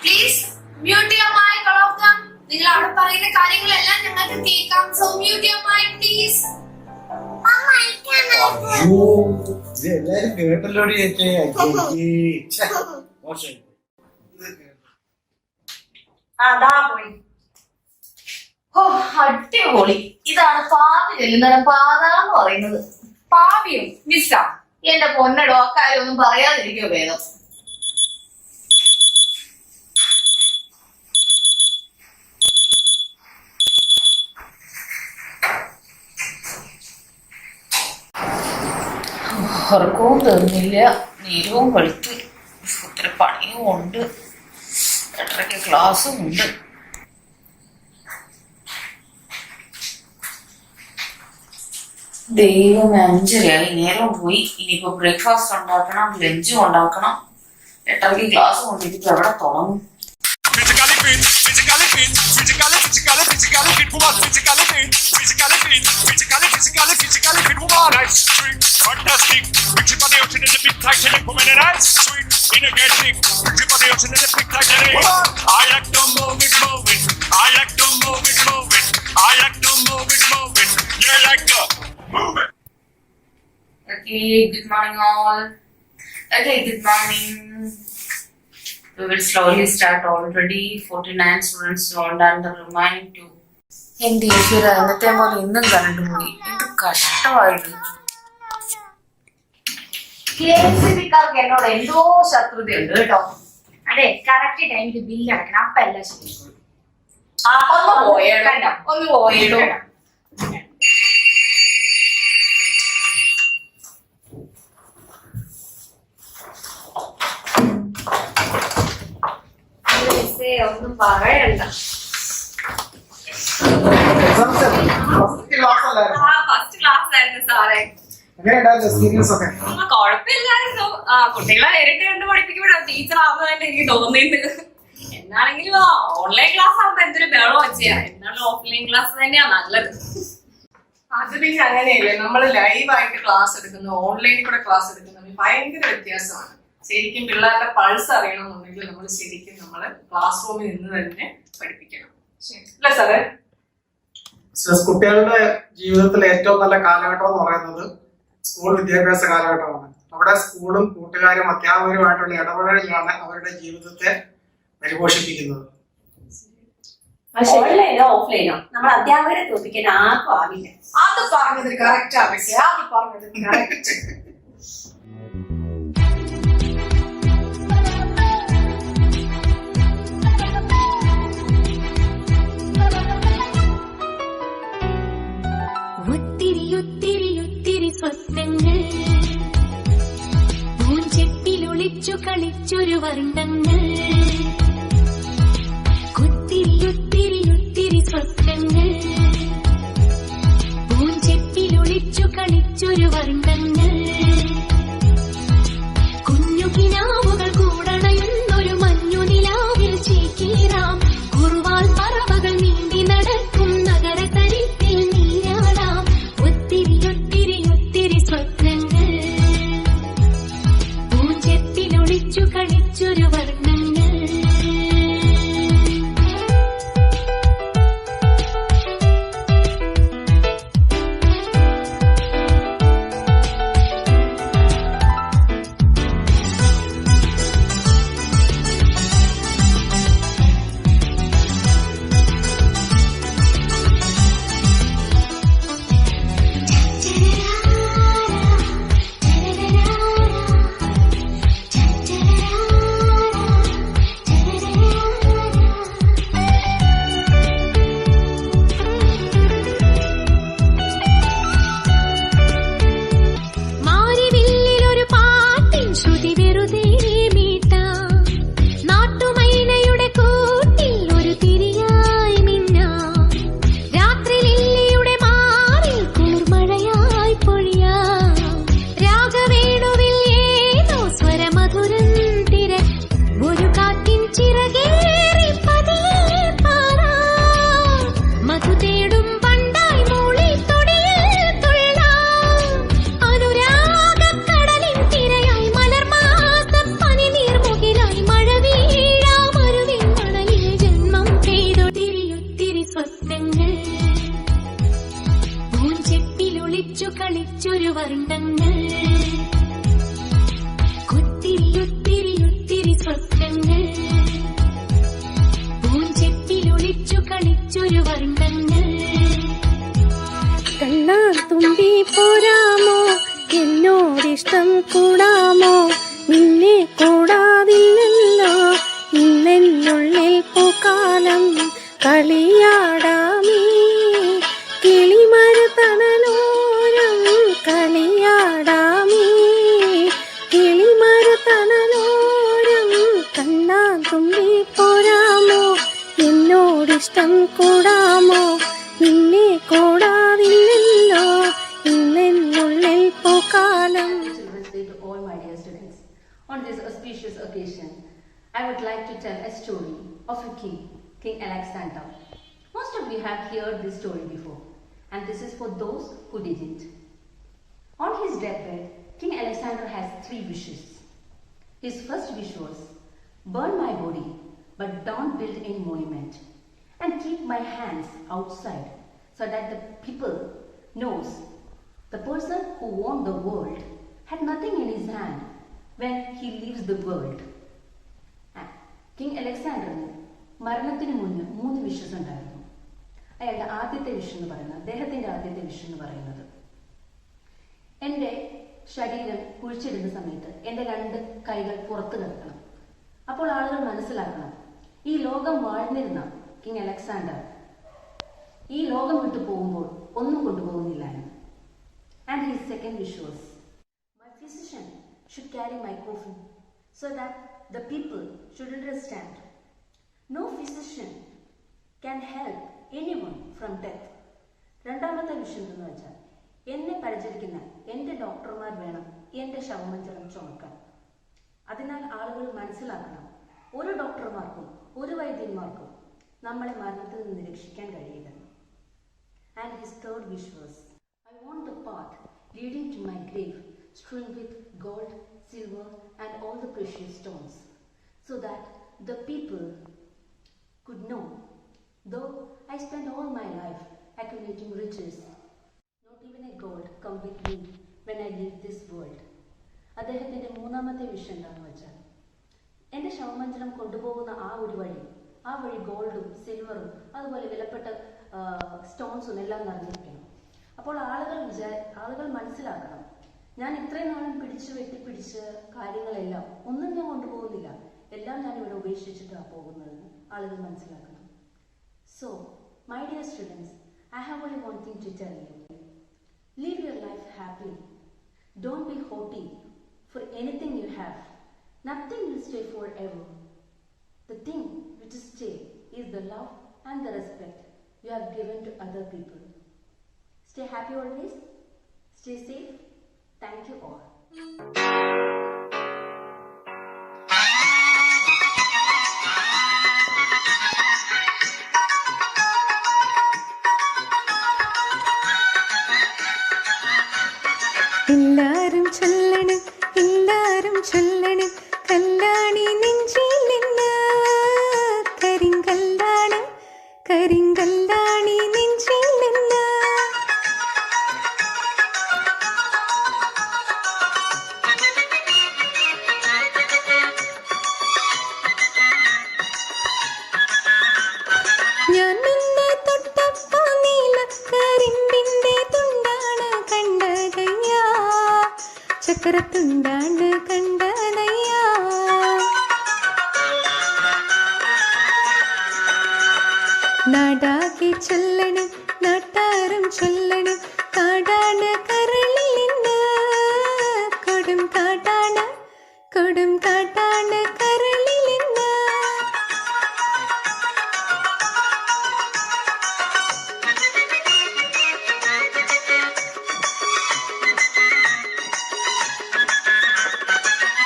Please mute your mic, all of them. നിങ്ങൾ അവിടെ പറയുന്ന കാര്യങ്ങളെല്ലാം ഞങ്ങൾക്ക് കേൾക്കാം. So mute your mic, please. ഇത് എല്ലാരും കേട്ടല്ലോടി ചേച്ചി. മോശം. അടിപൊളി. ഇതാണ് പാവി ചെല്ലുന്ന പാത എന്ന് പറയുന്നത്. പാവിയും മിസ്സാ. എന്റെ പൊന്നടോ, അക്കാര്യം ഒന്നും പറയാതിരിക്കോ വേദം. ഉറക്കവും തീർന്നില്ല, നേരവും വെളുത്ത്, ഒത്തിരി പണിയും ഉണ്ട്, 8:30 ക്ലാസ്സും ഉണ്ട്. ദൈവം 5:30 നേരം പോയി. ഇനിയിപ്പോ ബ്രേക്ക്ഫാസ്റ്റ് ഉണ്ടാക്കണം, ലഞ്ചും ഉണ്ടാക്കണം, 8:30 ക്ലാസ് കൊണ്ടിരിക്കും. എവിടെ തുടങ്ങും? Okay, good morning all. Okay, good morning. We will slowly start. Already 49 students joined and the remaining 2. എന്റെ ഈശ്വര, എന്നത്തെ പോലെ ഇന്നും കറണ്ട് പോയി. എന്ത് കഷ്ടമായിട്ട്. KCBക്കാർക്ക് എന്നോട് എന്തോ ശത്രുതയുണ്ട് കേട്ടോ. അതെ, കറക്റ്റ് ടൈമിൽ ബില്ല് അടക്കണം, അപ്പൊ എല്ലാം ശരിയാക്കും. ഒന്ന് പോയേടോ, ഒന്ന് പോയേടോ. ഒന്നും പറയണ്ട. ഫസ്റ്റ് ക്ലാസ് ആയിരുന്നു സാറേ. കുഴപ്പമില്ലായിരുന്നു. കുട്ടികളെ നേരിട്ട് കണ്ട് പഠിപ്പിക്കുമ്പോഴോ ടീച്ചർ ആവുന്നതന്നെ എനിക്ക് തോന്നിയത്. എന്നാണെങ്കിലും ഓൺലൈൻ ക്ലാസ് ആകുമ്പോ എന്തൊരു ബഹളം വെച്ചാ. എന്നാലും ഓഫ്ലൈൻ ക്ലാസ് തന്നെയാ നല്ലത്. അത് പിന്നെ അങ്ങനെയല്ലേ, നമ്മൾ ലൈവായിട്ട് ക്ലാസ് എടുക്കുന്നു, ഓൺലൈനിൽ കൂടെ ക്ലാസ് എടുക്കുന്നത് ഭയങ്കര വ്യത്യാസമാണ്. ശരിക്കും പിള്ളേരുടെ പൾസ് അറിയണമെന്നുണ്ടെങ്കിൽ നമ്മൾ ശരിക്കും നമ്മള് ക്ലാസ് റൂമിൽ നിന്ന് തന്നെ പഠിപ്പിക്കണം. അല്ലേ സാറേ? കുട്ടികളുടെ ജീവിതത്തിലെ ഏറ്റവും നല്ല കാലഘട്ടം എന്ന് പറയുന്നത് സ്കൂൾ വിദ്യാഭ്യാസ കാലഘട്ടമാണ്. അവിടെ സ്കൂളും കൂട്ടുകാരും അധ്യാപകരുമായിട്ടുള്ള ഇടപെടലിലാണ് അവരുടെ ജീവിതത്തെ പരിപോഷിപ്പിക്കുന്നത്. ഓൺലൈനോ ഓഫ്ലൈനോ നമ്മൾ അധ്യാപകരെ തോൽപ്പിക്കാൻ ആർക്കും ആവില്ല. അത് പറഞ്ഞത് കറക്റ്റ് ആണ്. അത് പറഞ്ഞത് കറക്റ്റ്. വർണ്ണങ്ങൾ ഒത്തിരി ഒത്തിരി ഒത്തിരി സ്വപ്നങ്ങൾ പൂഞ്ചെപ്പിലൊളിച്ചു കളിച്ചൊരു വർണ്ണങ്ങൾ കുഞ്ഞു കിനാവുകൾ കൂടണയുന്നൊരു മഞ്ഞു നിലാവിൽ ചേക്കേറാം കുറുവാൽ പറവകൾ നീന്തി നടക്കും നഗരതരിത്തിൽ നീരാടാം ഒത്തിരി ഒത്തിരി ഒത്തിരി സ്വപ്നങ്ങൾ പൂഞ്ചെപ്പിലൊളിച്ചു കളിച്ചൊരു വർണ്ണങ്ങൾ മാരിവില്ലിലൊരു പാട്ടിൻ ശ്രുതി വെറുതെ മീട്ടാം നാട്ടുമൈനയുടെ കൂട്ടിൽ ഒരു തിരിയായി മിന്നാം രാത്രി ലില്ലിയുടെ മാറിൽ കുളിർമഴയായി പൊഴിയാം രാഗവേണുവിൽ ഏതോ സ്വരമധുരം തിര ഒരു കാറ്റിൻ ചിറകേറി പതിയെ പാറാം മധു തേടും പണ്ടായി മൂളി തൊടിയിൽ തുള്ളാം അനുരാഗക്കടലിൻ തിരയായി മലർമാസം പനിനീർമുകിലായി മഴ വീഴാം അരുവിൻ മണലിൽ ജന്മം പെയ്തൊത്തിരി ഒത്തിരി സ്വപ്നങ്ങൾ പൂഞ്ചെപ്പിലൊളിച്ചു കളിച്ചൊരു വർണ്ണങ്ങൾ ഒത്തിരി ഒത്തിരി ഒത്തിരി സ്വപ്നങ്ങൾ പൂഞ്ചെപ്പിലൊളിച്ചു കളിച്ചൊരു വർണ്ണങ്ങൾ കണ്ണാ തുമ്പി പോരാമോ എന്നോടിഷ്ടം കൂടാമോ നിന്നെ കൂടാതില്ലല്ലോ ഇന്നെന്നുള്ളിൽ പൂക്കാലം കളിയാടാമീ കിളിമരത്തണലോരം കളിയാടാമീ കിളിമരത്തണലോരം കണ്ണാ തുമ്പി പോരാമോ എന്നോടിഷ്ടം കൂടാമോ നിന്നെ കൂടാതില്ലല്ലോ ഇന്നെന്നുള്ളിൽ പൂക്കാലം. Children's Day to all my dear students. On this auspicious occasion, I would like to tell a story of a king, King Alexander. Most of you have heard this story before, and this is for those who didn't. On his deathbed, King Alexander has 3 wishes. His first wish was, burn my body, but don't build any monument, and keep my hands outside so that the people knows the person who won the world had nothing in his hand when he leaves the world. King അലക്സാണ്ടറിന് മരണത്തിന് മുന്നേ 3 wishes ഉണ്ടായിരുന്നു. അയാളുടെ ആദ്യത്തെ wish എന്ന് പറയുന്നത്, അദ്ദേഹത്തിന്റെ ആദ്യത്തെ വിഷ് എന്ന് പറയുന്നത്, എൻ്റെ ശരീരം കുഴിച്ചിടുന്ന സമയത്ത് എൻ്റെ 2 കൈകൾ പുറത്തു കിടക്കണം. അപ്പോൾ ആളുകൾ മനസ്സിലാക്കണം, ഈ ലോകം വാഴ്ന്നിരുന്ന കിങ് അലക്സാണ്ടർ ഈ ലോകം വിട്ടു പോകുമ്പോൾ ഒന്നും കൊണ്ടുപോകുന്നില്ല എന്ന്. And his second wish was, my physician should carry my coffin so that the people should understand no physician can help anyone from death. രണ്ടാമത്തെ വിഷയം എന്ന് വെച്ചാൽ, എന്നെ പരിചരിക്കുന്ന എൻ്റെ ഡോക്ടർമാർ വേണം എൻ്റെ ശവമഞ്ചലം ചുമക്കാൻ. അതിനാൽ ആളുകൾ മനസ്സിലാക്കണം, ഒരു ഡോക്ടർമാർക്കും ഒരു വൈദ്യന്മാർക്കും നമ്മളെ മരണത്തിൽ നിന്ന് രക്ഷിക്കാൻ കഴിയില്ല. And his third wish was, I want the path leading to my grave strewn with gold, silver and all the precious stones, so that the people could know, though I spent all my life accumulating riches, not even a gold come with me when I leave this world. അദ്ദേഹത്തിൻ്റെ മൂന്നാമത്തെ വിഷയം എന്താണെന്ന് വെച്ചാൽ, എൻ്റെ ശവമഞ്ചലം കൊണ്ടുപോകുന്ന ആ വഴി ഗോൾഡും സിൽവറും അതുപോലെ വിലപ്പെട്ട സ്റ്റോൺസും എല്ലാം നിറഞ്ഞിരിക്കണം. അപ്പോൾ ആളുകൾ മനസ്സിലാക്കണം, ഞാൻ ഇത്രയും നാളും വെട്ടിപ്പിടിച്ച കാര്യങ്ങളെല്ലാം ഒന്നും ഞാൻ കൊണ്ടുപോകുന്നില്ല, എല്ലാം ഞാൻ ഇവിടെ ഉപേക്ഷിച്ചിട്ടാണ് പോകുന്നതെന്ന് ആളുകൾ മനസ്സിലാക്കണം. So my dear students, I have only one thing to tell you. Live your life happily. Don't be haughty for anything you have. Nothing will stay forever. to stay is the love and the respect you have given to other people. Stay happy always. Stay safe. Thank you all. എല്ലാരും ചൊല്ലണ് കല്ലാണി നെഞ്ചിൽ നിന്ന് കരിങ്കല്ലാണി നെഞ്ചിൽ നിന്ന് ഞാൻ നിന്നെ തൊട്ടപ്പോ നീല കരിമ്പിന്റെ തുണ്ടാണ് കണ്ടതയ്യാ ചക്കരത്തുണ്ടാണ് കണ്ടതയ്യാ നാടാകെ ചൊല്ലണ് നാട്ടാരും ചൊല്ലണ് കാടാണ് കരളിൽ നിന്ന് കൊടും കാടാണ് കരളിൽ നിന്ന്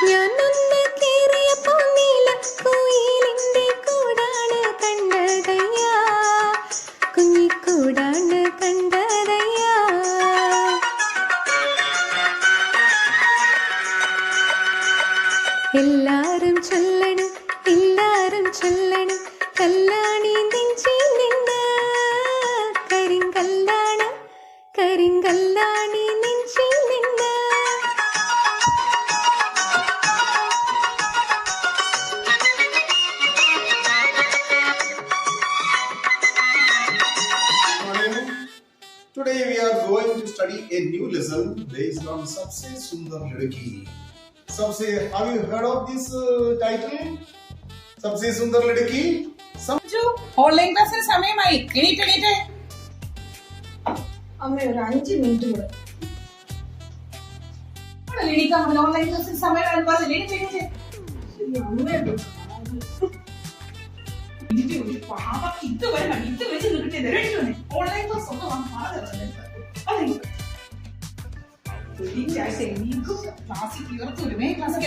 ഞാനൊന്ന് കേറിയപ്പോ നീല കുയിലിന്റെ കൂടാണ് കണ്ടതയ്യാ കുഞ്ഞിക്കൂടാണ് കണ്ടതയ്യാ എല്ലാരും ചൊല്ലണ് കല്ലാണി നെഞ്ചിൽ നിന്ന് കരിങ്കല്ലാണി നെഞ്ചിൽ നിന്ന് Today we are going to study a new lesson based on Sabse Sundar Ladki. Sabse, have you heard of this title? Sabse Sundar Ladki? Online ക്ലാസ്സിന് സമയമായി. എണീറ്റ് അമ്മ ഒരു 5 മിനിറ്റ് കൂടെ. എണീക്കാൻ പറ്റില്ല. ഓൺലൈൻ ക്ലാസ്സിന് സമയമായി പറഞ്ഞില്ലേ? എണീറ്റ്. ഓൺലൈൻ ക്ലാസ് ഒക്കെ ക്ലാസ്സിൽ തീർത്തുമേ ക്ലാസ്സിൽ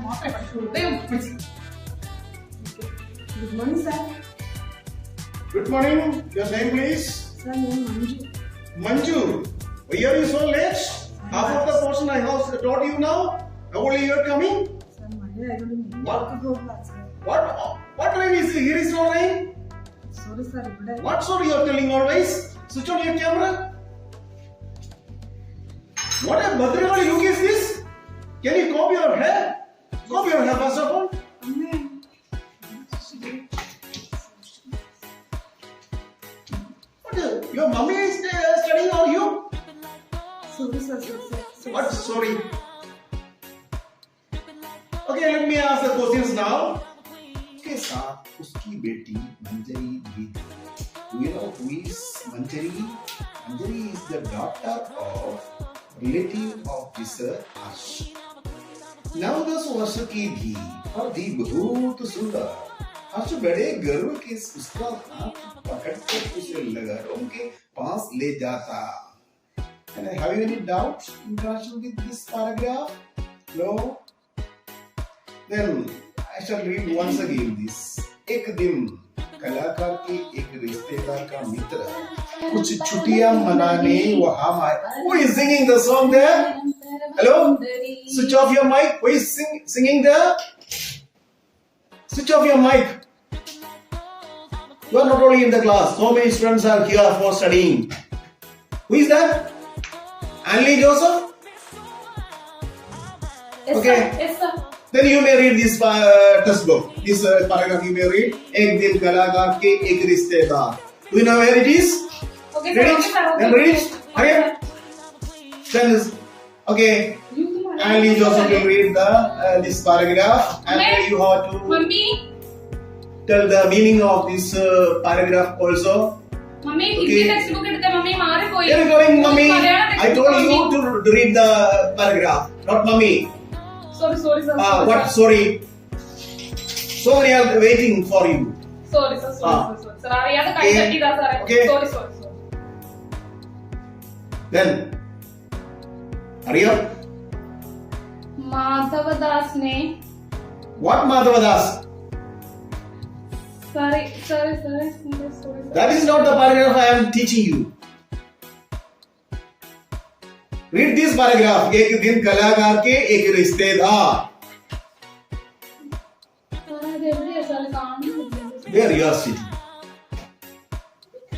മാത്രമേ പഠിച്ചുള്ളൂ. Good morning, sir. Good morning. Your name, please? Sir, I am Manju. Manju. Why are you so late? Half of the portion I have taught you now. How only you are coming? Sir, Monday I don't What? go class, sir. What time is it? Here is no rain. Sorry, sir. What story you are telling always? Switch on your camera. What a Bhadrakali look is this? Can you comb your hair? Comb your hair first of all. What? Your mummy is studying on you? Sorry, sir. What? Sorry. Okay, let me ask the questions now. के साथ उसकी बेटी मंजरी भी थी. Do you know who is Manjari? Manjari is the daughter of relative officer Harsh. Now 10 वर्ष की थी और थी बहुत सुंदर. हर्ष बड़े गर्व के उसका हाथ पकड़कर उसे लहरों के पास ले जाता. And have you any doubts in connection with this paragraph? No? Then I shall read once again this. एक दिन कलाकार के एक रिश्तेदार का मित्र कुछ छुट्टियां मनाने वहां आए. Who is singing the song there? Hello? Switch off your mic. Who is singing there? Switch off your mic. You are not only in the class. So many students are here for studying. Who is that? Anli Joseph? Yes, Okay. sir. Yes, sir. Then you may read this test book. This paragraph you may read. एक दिन कलाकार के एक रिश्तेदार. Do you know where it is? Okay, Read sir. it. Okay, sir. Then read it. Hurry up. Then this. Okay. Anli Joseph will read this paragraph, and you have to Mummy. tell the meaning of this paragraph also. Mummy Okay. Hindi text book എടുത്ത mummy മാറിപ്പോയി. You're going, mummy. Malayala I text told book, you mummy. to read the paragraph, not mummy. Sorry, sir. What? Sorry. So many are waiting for you. Sorry, sir. Sir, അറിയാതെ കൈ Okay. തട്ടിയതാ സാറേ. Okay. Sorry. Then, Arya, Madhavdas ने what Madhavadas? sorry. That is not the paragraph I am teaching you. Read this paragraph. एक दिन कलाकार के एक रिश्तेदार. There you are sitting.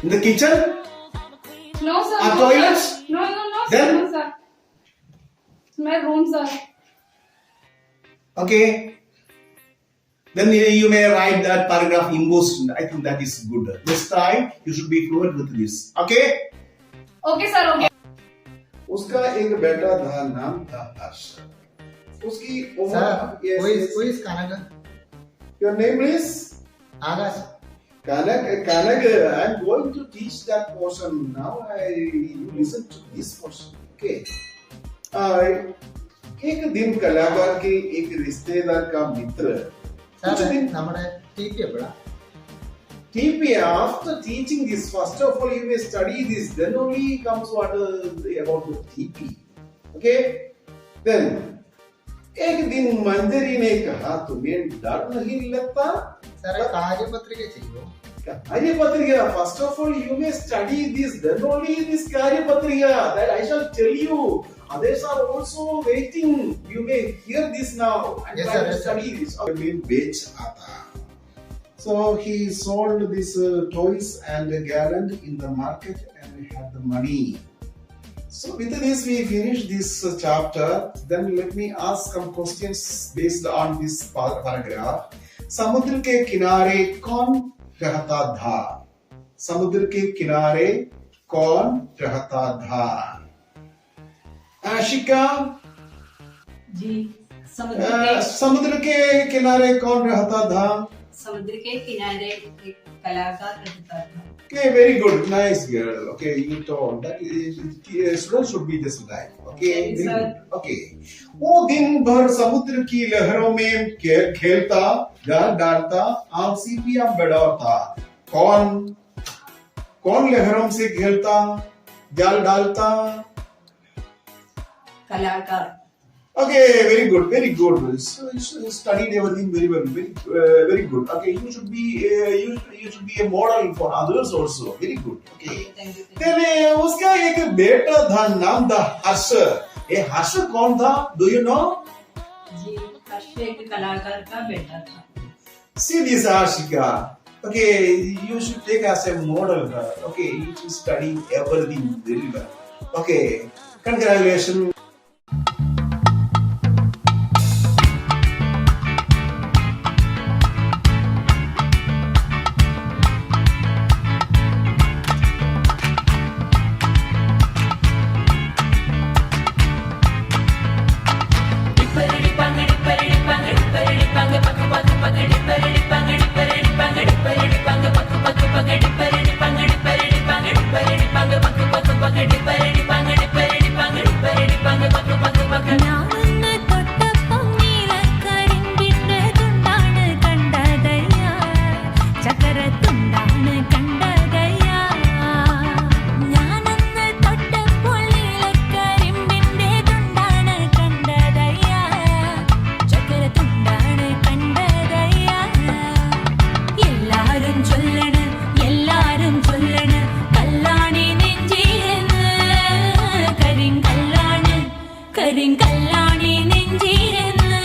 In the kitchen? No, sir. Are no, toilets? Sir. No, Then? no, sir. My room, sir. Okay. Then you may write that paragraph embossed. I think that is good. This time you should be fluent with this. Okay? Okay, sir. Okay. उसका एक बेटा था, नाम था हर्ष. उसकी उम्र Who is Kanak? Your name is Akash. Kanak. I'm going to teach that portion now. You listen to this portion. Okay. एक दिन कलाकार के एक रिश्तेदार का मित्र. നമ്മുടെ TP എപ്പോഴാ? TP, after teaching this, first of all, you may study this, then only comes what about the TP. Okay? Then, एक दिन मंजरी ने कहा तुम्हें डर नहीं लगता? സാറേ കാര്യപത്രിക ചെയ്യോ? Karyapatriga, first of all, you may study this, then only this Karyapatriga, that I shall tell you. Others are also waiting. You may hear this now and Yes, try sir, to yes, study this. Bech aata. So he sold these toys and garland in the market and had the money. So with this we finish this chapter. Then let me ask some questions based on this paragraph. समुद्र के किनारे कौन रहता था? समुद्र के किनारे कौन रहता था? आशिका जी समुद्र के किनारे कौन रहता था? समुद्र के किनारे एक कलाकार रहता था. Okay, very good, nice girl. Okay, you told that students should be just like. Okay, Yes, very sir. good. Okay. वो दिन भर समुद्र की लहरों में खेलता, जाल डालता, आलसीपियां बढ़ाता. कौन लहरों से खेलता, जाल डालता? कलाकार. Okay, very good. So you studied everything very well. Very good. Okay, you should be a model for others also. Very good. Okay. Then उसका एक बेटा था, नाम था हर्ष. ये हर्ष कौन था? Do you know? जी हर्ष एक कलाकार का बेटा था. See this Ashika. Okay, you should take as a model her. Okay, you should study everything very well. Okay, congratulations. ഞാനൊന്ന് തൊട്ടപ്പം നീലക്കരിമ്പിന്റെ തുണ്ടാണ് കണ്ടതയ്യാ, ചക്കരത്തുണ്ടാണ് കണ്ടതയ്യാ. ഞാനൊന്ന് തൊട്ടപ്പോൾ നീലക്കരിമ്പിന്റെ തുണ്ടാണ് കണ്ടതയ്യാ, ചക്കരത്തുണ്ടാണ് കണ്ടതയ്യാ. എല്ലാരും ചൊല്ലണ് കല്ലാണി നെഞ്ചിലെന്ന്, കരിങ്കല്ലാണി നെഞ്ചിലെന്ന്.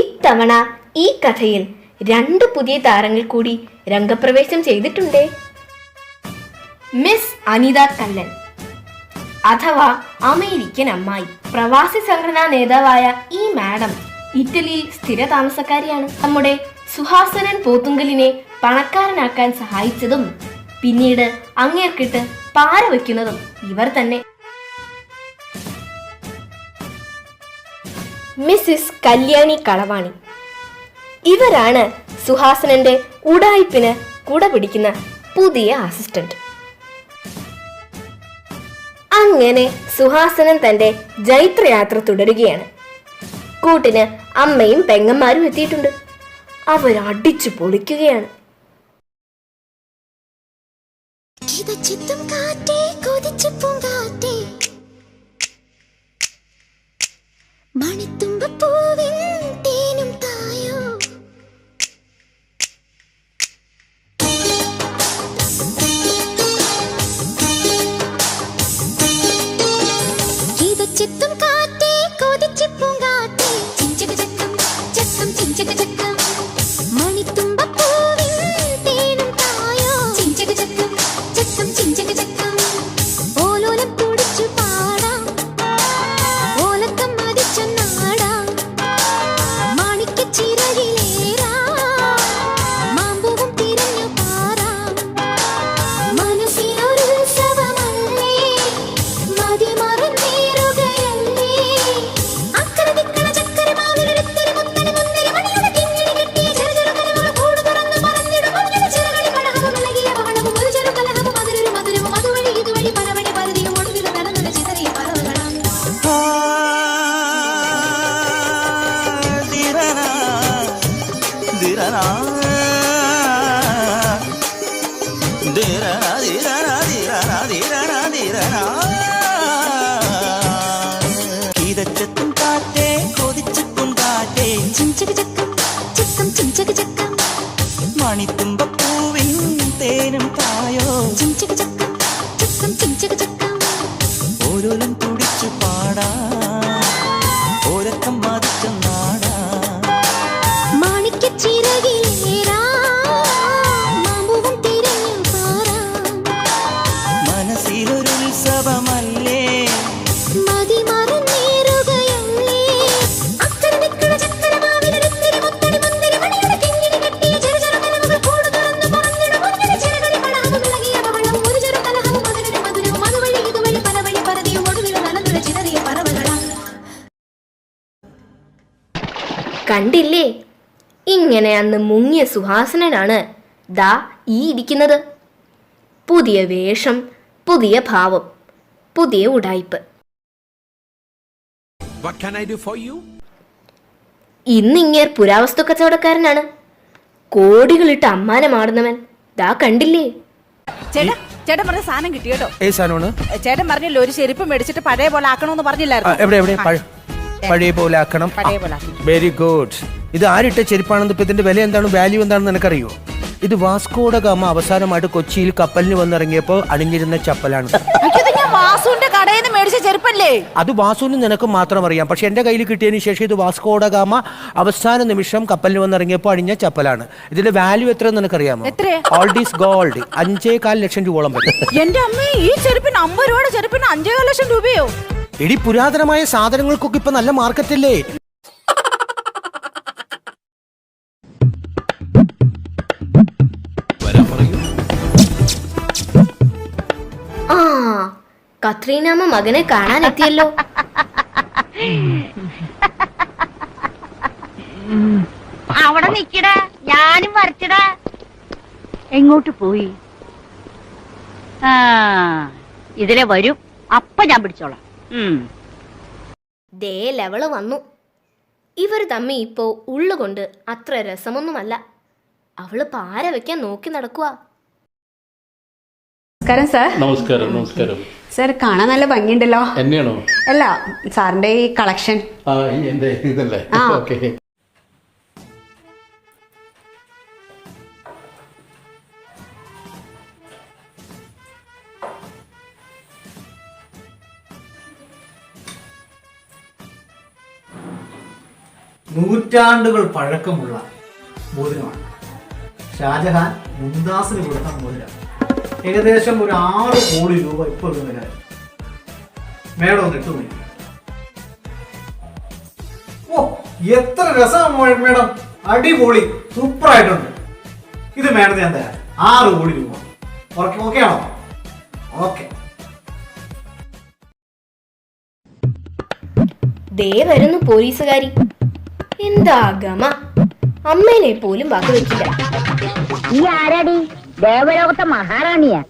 ഇത്തവണ ഈ കഥയിൽ 2 പുതിയ താരങ്ങൾ കൂടി രംഗപ്രവേശം ചെയ്തിട്ടുണ്ടേ. മിസ് അനിത കല്ലൻ അഥവാ അമേരിക്കൻ അമ്മായി. പ്രവാസി സംഘടനാ നേതാവായ ഈ മാഡം ഇറ്റലിയിൽ സ്ഥിര താമസക്കാരിയാണ്. നമ്മുടെ സുഹാസനൻ പോത്തുങ്കലിനെ പണക്കാരനാക്കാൻ സഹായിച്ചതും പിന്നീട് അങ്ങേർക്കിട്ട് പാര വയ്ക്കുന്നതും ഇവർ തന്നെ. മിസ്സിസ് കല്യാണി കളവാണി. ഇവരാണ് സുഹാസനന്റെ ഉടായ്പിന് കുട പിടിക്കുന്ന പുതിയ അസിസ്റ്റന്റ്. അങ്ങനെ സുഹാസനൻ തന്റെ ജൈത്രയാത്ര തുടരുകയാണ്. കൂട്ടിന് അമ്മയും പെങ്ങന്മാരും എത്തിയിട്ടുണ്ട്. അവരടിച്ചു പൊളിക്കുകയാണ്. മണിത്തുമ്പൂവിൻ തേനും തായോ ചിത്തും കാറ്റേ കൊതിച്ചു പൂങ്കാറ്റേ ചിഞ്ചക ചക്കം ചക്കം ചിഞ്ചക ചക്കം മണിത്തുമ്പൂവിൻ തേനും തായോ ചിഞ്ചക ചക്കം ചക്കം ചിഞ്ചക ചക്കം ഓലോലം തുടിച്ചു പാടാം ഓലക്കം മതിച്ചു നാടാം മാണിക്ക ചിറകിലേറാ മാമ്പൂവും തിരഞ്ഞു പാറാം മനസ്സിനൊരു ഉത്സവമല്ലേ മതി മറന്നേറുകയല്ലേ അക്കരെ ദിക്കണ ചക്കര മാവിലെടുത്തൊരു മുത്തന് മുന്നരി മണിയുടെ കിങ്ങിണി കെട്ടിയ ചെറുചെറു കലകൾ കൂട് തുറന്ന് പറന്നിടും മഞ്ഞള ചിറകളിൽ പടഹവും നൽകിയ പകണവും ഒരു ചെറു കലഹവും അതിലൊരു മധുരവും അതുവഴി ഇതുവഴി പലവഴി പരതിയും ഒടുവിൽ നടന്നത് ചിതറിയ പറവകളാം. കീതച്ചത്തും കാറ്റേ കൊതിച്ചു പൂങ്കാറ്റേ ചിഞ്ചക ചക്കം ചക്കം ചിഞ്ചക ചക്കം മണിത്തുമ്പപ്പൂവിൻ തേനും തായോ ചിഞ്ചക ചക്കം ചക്കം ചിഞ്ചക ചക്കം ഓരോലും തുടിച്ചു പാടാ ഓരക്കം മതിച്ച നാടാ മാണിക്ക ചിറകിലേറാ മാമ്പൂവും തിരഞ്ഞു പാറാം മനസ്സിലൊരു ഉത്സവമല്ലേ മതി മറന്നേറുകയല്ലേ അക്കരെ ദിക്കണ ചക്കര മാവിലെടുത്തൊരു മുത്തന് മുന്നരി മണിയുടെ കിങ്ങിണി കെട്ടിയ ചെറുചെറു കലകൾ കൂട് തുറന്ന് പറന്നിടും മഞ്ഞള ചിറകളിൽ പടഹവും നൽകിയ പകണവും ഒരു ചെറു കലഹവും അതിലൊരു മധുരവും അതുവഴി ഇതുവഴി പലവഴി പരതിയും ഒടുവിൽ നടന്നത് ചിതറിയ പറവകളാം. കണ്ടില്ലേ, ഇങ്ങനെ അന്ന് മുങ്ങിയ സുഹാസനനാണ് ദാ ഈ ഇരിക്കുന്നത്. പുതിയ വേഷം, പുതിയ ഭാവം, പുതിയ ഉടായ്പ്. What can I do for you? ഇന്നിങ്ങേർ പുരാവസ്തു കച്ചവടക്കാരനാണ്. കോടികളിട്ട് അമ്മാനമാടുന്നവൻ ദാ കണ്ടില്ലേ. ചേട്ടാ ചേട്ടൻ പറഞ്ഞ സാധനം കിട്ടി കേട്ടോ. ഏ സാധനമാണ്? ചേട്ടൻ പറഞ്ഞല്ലോ ഒരു ചെരുപ്പ് മേടിച്ചിട്ട് പഴയ പോലെ ആക്കണമെന്ന് പറഞ്ഞില്ലായിരുന്നു. എവിടെ പഴയ പോലെ ആക്കണം. പഴയ പോലെ ആക്കി. Very good. ഇത് ആരിട്ട ചെരുപ്പാണെന്ന് ഇപ്പൊ ഇതിന്റെ വില എന്താണ്, വാല്യൂ എന്താണെന്ന് നിനക്കറിയോ? ഇത് വാസ്കോഡ ഗാമ അവസാനമായിട്ട് കൊച്ചിയിൽ കപ്പലിന് വന്നിറങ്ങിയപ്പോ അണിഞ്ഞിരുന്ന ചപ്പലാണ്. വാസുവിന്റെ കടയിൽ നിന്ന് മേടിച്ച ചെരുപ്പല്ലേ? അത് വാസുവിന് നിനക്ക് മാത്രം അറിയാം. പക്ഷെ എന്റെ കയ്യിൽ കിട്ടിയതിന് ശേഷം ഇത് വാസ്കോഡ ഗാമ അവസാന നിമിഷം കപ്പലിന് വന്നിറങ്ങിയപ്പോൾ അണിഞ്ഞ ചപ്പലാണ്. ഇതിന്റെ വാല്യൂ എത്ര നിനക്കറിയാമോ? Old is gold. 5.25 ലക്ഷം രൂപയോളം പറ്റും. എന്റെ അമ്മേ, ഈ ചെരുപ്പിന് 50 രൂപയുടെ ചെരുപ്പിന് 5.25 ലക്ഷം രൂപയോ? എടി, പുരാതനമായ സാധനങ്ങൾക്കൊക്കെ ഇപ്പൊ നല്ല മാർക്കറ്റല്ലേ. ആ, കത്രീനാമ്മ മകനെ കാണാൻ എത്തിയല്ലോ. അവിടെ നിക്കടാ, ഞാനും വരച്ചടാ. എങ്ങോട്ട് പോയി? ആ, ഇതിലെ വരും, അപ്പൊ ഞാൻ പിടിച്ചോളാം. ദേ ലെവള് വന്നു. ഇവർ തമ്മി ഇപ്പോ ഉള്ളുകൊണ്ട് അത്ര രസമൊന്നുമല്ല. അവള് പാര വെക്കാൻ നോക്കി നടക്കുക. നമസ്കാരം സാർ. നമസ്കാരം. നമസ്കാരം. സാർ കാണാൻ നല്ല ഭംഗിയുണ്ടല്ലോ. എന്നെയാണോ? അല്ല, സാറിന്റെ ഈ കളക്ഷൻ. എന്റെ ഇതല്ലേ? ഓക്കെ. നൂറ്റാണ്ടുകൾ പഴക്കമുള്ള മോതിരമാണ്. ഷാജഹാൻ മുംതാസിന് കൊടുത്ത മോതിരം. ഏകദേശം ഒരു 6 കോടി രൂപ ഇപ്പോൾ വില. മേഡം ഒന്ന് ഇട്ടു. ഓ, എത്ര രസമാണ് മേഡം, അടിപൊളി, സൂപ്പർ ആയിട്ടുണ്ട്. ഇത് മേഡത്തിന് ഞാൻ തരാം. 6 കോടി രൂപ. ഓക്കെ ആണോ? ഓക്കെ. ദേ വരുന്നു പോലീസുകാരി. എന്താ ഗമ, അമ്മേനെ പോലും വാക്ക് വെക്കില്ല. ഈ ആരാടി? ദേവലോകത്തെ മഹാറാണിയാ.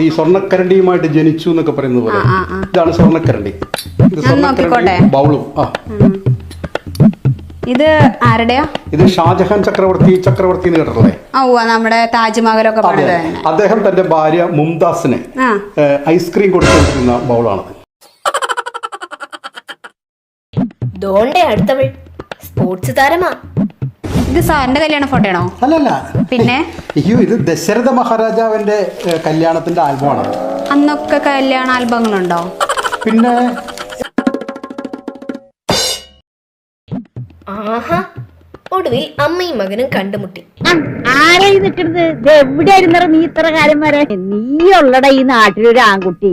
ഈ സ്വർണ്ണക്കരണ്ടിയുമായിട്ട് ജനിച്ചു എന്നൊക്കെ പറയുന്നത് പോലെ ഇതാണ് സ്വർണ്ണക്കരണ്ടി. ഇത് സ്വർണ്ണക്കരണ്ടി ബൗളും. ഇത് ആരുടെയാ? ഇത് ഷാജഹാൻ ചക്രവർത്തി എന്ന് കേട്ടിട്ടുള്ളേ? നമ്മുടെ താജ്മഹലൊക്കെ അദ്ദേഹം തന്റെ ഭാര്യ മുംതാസിനെ ഐസ്ക്രീം കൊടുത്തുകൊണ്ടിരുന്ന ബൗളാണത്. അടുത്തവൾ സ്പോർട്സ് താരമാ. ഇത് സാറിന്റെ കല്യാണ ഫോട്ടോയാണോ? അല്ലല്ല, പിന്നെ അയ്യോ, ഇത് ദശരഥ മഹാരാജാവിന്റെ കല്യാണത്തിന്റെ ആൽബമാണ്. അന്നൊക്കെ കല്യാണ ആൽബങ്ങളുണ്ടോ? പിന്നെ ആഹാ, ഒടുവിൽ അമ്മയും മകനും കണ്ടുമുട്ടി. ആരായി നിൽക്കുന്നത്? എവിടെയായിരുന്ന നീ ഇത്ര കാലം വരെ? നീ ഉള്ളട ഈ നാട്ടിലൊരു ആൺകുട്ടി.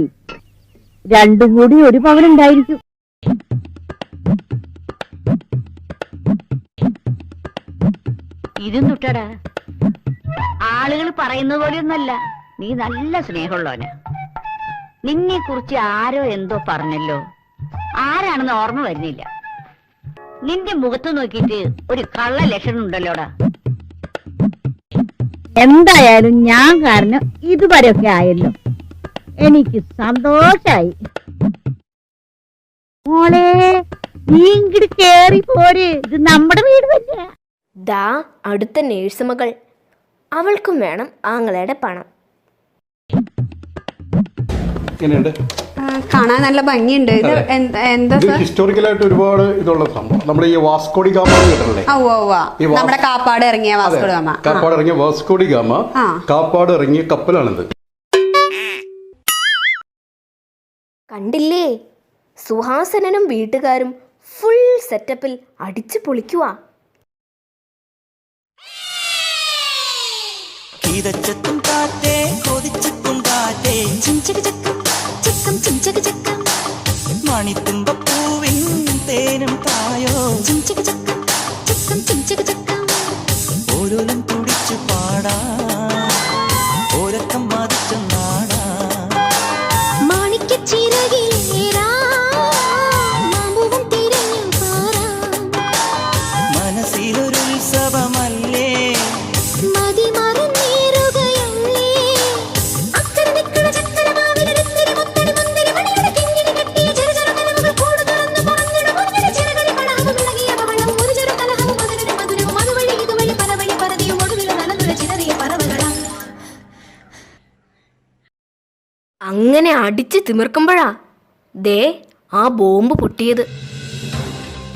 രണ്ടും കൂടി ഒരു പവനുണ്ടായിരിക്കും. ഇരുന്നുട്ടടാ. ആളുകൾ പറയുന്ന പോലെയൊന്നല്ല, നീ നല്ല സ്നേഹമുള്ളവന്. നിന്നെ കുറിച്ച് ആരോ എന്തോ പറഞ്ഞല്ലോ, ആരാണെന്ന് ഓർമ്മ വരുന്നില്ല. നിന്റെ മുഖത്ത് നോക്കിയിട്ട് ഒരു കള്ള ലക്ഷണം ഉണ്ടല്ലോടാ. എന്തായാലും ഞാൻ കാരണം ഇതുവരെയൊക്കെ ആയല്ലോ, എനിക്ക് സന്തോഷായി. മോളെ, നീ ഇങ്ങോട്ട് കേറി പോര്, ഇത് നമ്മുടെ വീട് തന്നെയാ. ദാ അടുത്ത നേഴ്സ് മകൾ, അവൾക്കും വേണം ആങ്ങളയുടെ പണം. കാണാൻ നല്ല ഭംഗിയുണ്ട്. ഇത് എന്താ ഹിസ്റ്റോറിക്കലായിട്ട് ഒരുപാട് ഇതുള്ള സംഭവം. നമ്മുടെ ഈ വാസ്കോഡി ഗാമ കേട്ടില്ലേ? നമ്മുടെ കാപ്പാട് ഇറങ്ങിയ വാസ്കോഡി ഗാമ. കാപ്പാട് ഇറങ്ങിയ കപ്പലാണിത്. കണ്ടില്ലേ, സുഹാസനനും വീട്ടുകാരും ഫുൾ സെറ്റപ്പിൽ അടിച്ചു പൊളിക്കുവാ. കിതച്ചെത്തും കാറ്റേ, കൊതിച്ചെത്തും കാറ്റേ, മണിത്തുമ്പപ്പൂവിൻ തേനും തായോ, ഓരോലും തുടിച്ചു പാടാ, ഓരക്കം മതിച്ചു നാടാ. മനസ്സിലൊരു ഉത്സവമല്ലേ, അങ്ങനെ അടിച്ച് തിമിർക്കുമ്പോഴാ ദേ ആ ബോംബ് പൊട്ടിയത്.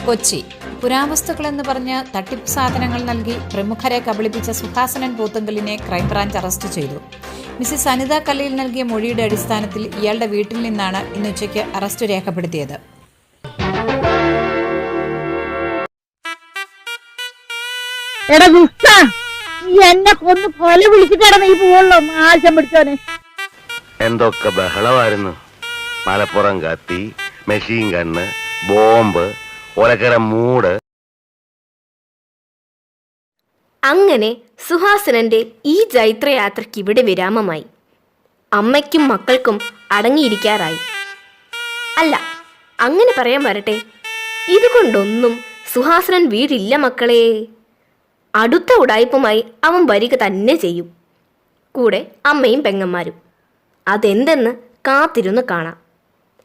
കൊച്ചി പുരാവസ്തുക്കൾ എന്ന് പറഞ്ഞ് തട്ടിപ്പ് സാധനങ്ങൾ നൽകി പ്രമുഖരെ കബളിപ്പിച്ച സുഹാസനൻ പോത്തുങ്കലിനെ ക്രൈംബ്രാഞ്ച് അറസ്റ്റ് ചെയ്തു. മിസ്സിസ് അനിത കല്ലിൽ നൽകിയ മൊഴിയുടെ അടിസ്ഥാനത്തിൽ ഇയാളുടെ വീട്ടിൽ നിന്നാണ് ഇന്ന് ഉച്ചയ്ക്ക് അറസ്റ്റ് രേഖപ്പെടുത്തിയത്. എന്നെ കൊന്ന് കൊല വിളിച്ചിട്ടാണ് നീ പോവുള്ളൂ, ആശം പിടിച്ചോനെ. എന്തൊക്കെ ബഹളമായിരുന്നു. മലപ്പുറം കത്തി, മെഷീൻ ഗണ്ണ്, ബോംബ്, ഒലക്കര മൂട്. അങ്ങനെ സുഹാസനന്റെ ഈ ജൈത്രയാത്രയ്ക്ക് ഇവിടെ വിരാമമായി. അമ്മയ്ക്കും മക്കൾക്കും അടങ്ങിയിരിക്കാറായി. അല്ല, അങ്ങനെ പറയാൻ വരട്ടെ, ഇതുകൊണ്ടൊന്നും സുഹാസനൻ വീടില്ല മക്കളെ. അടുത്ത ഉടായ്പുമായി അവൻ വരിക തന്നെ ചെയ്യും, കൂടെ അമ്മയും പെങ്ങന്മാരും. അതെന്തെന്ന് കാത്തിരുന്ന് കാണാം.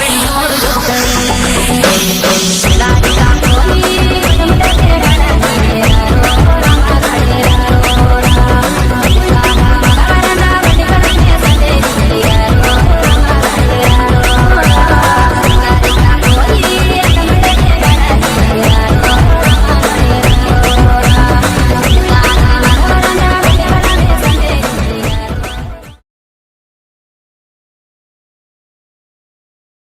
പെണ്ണോട്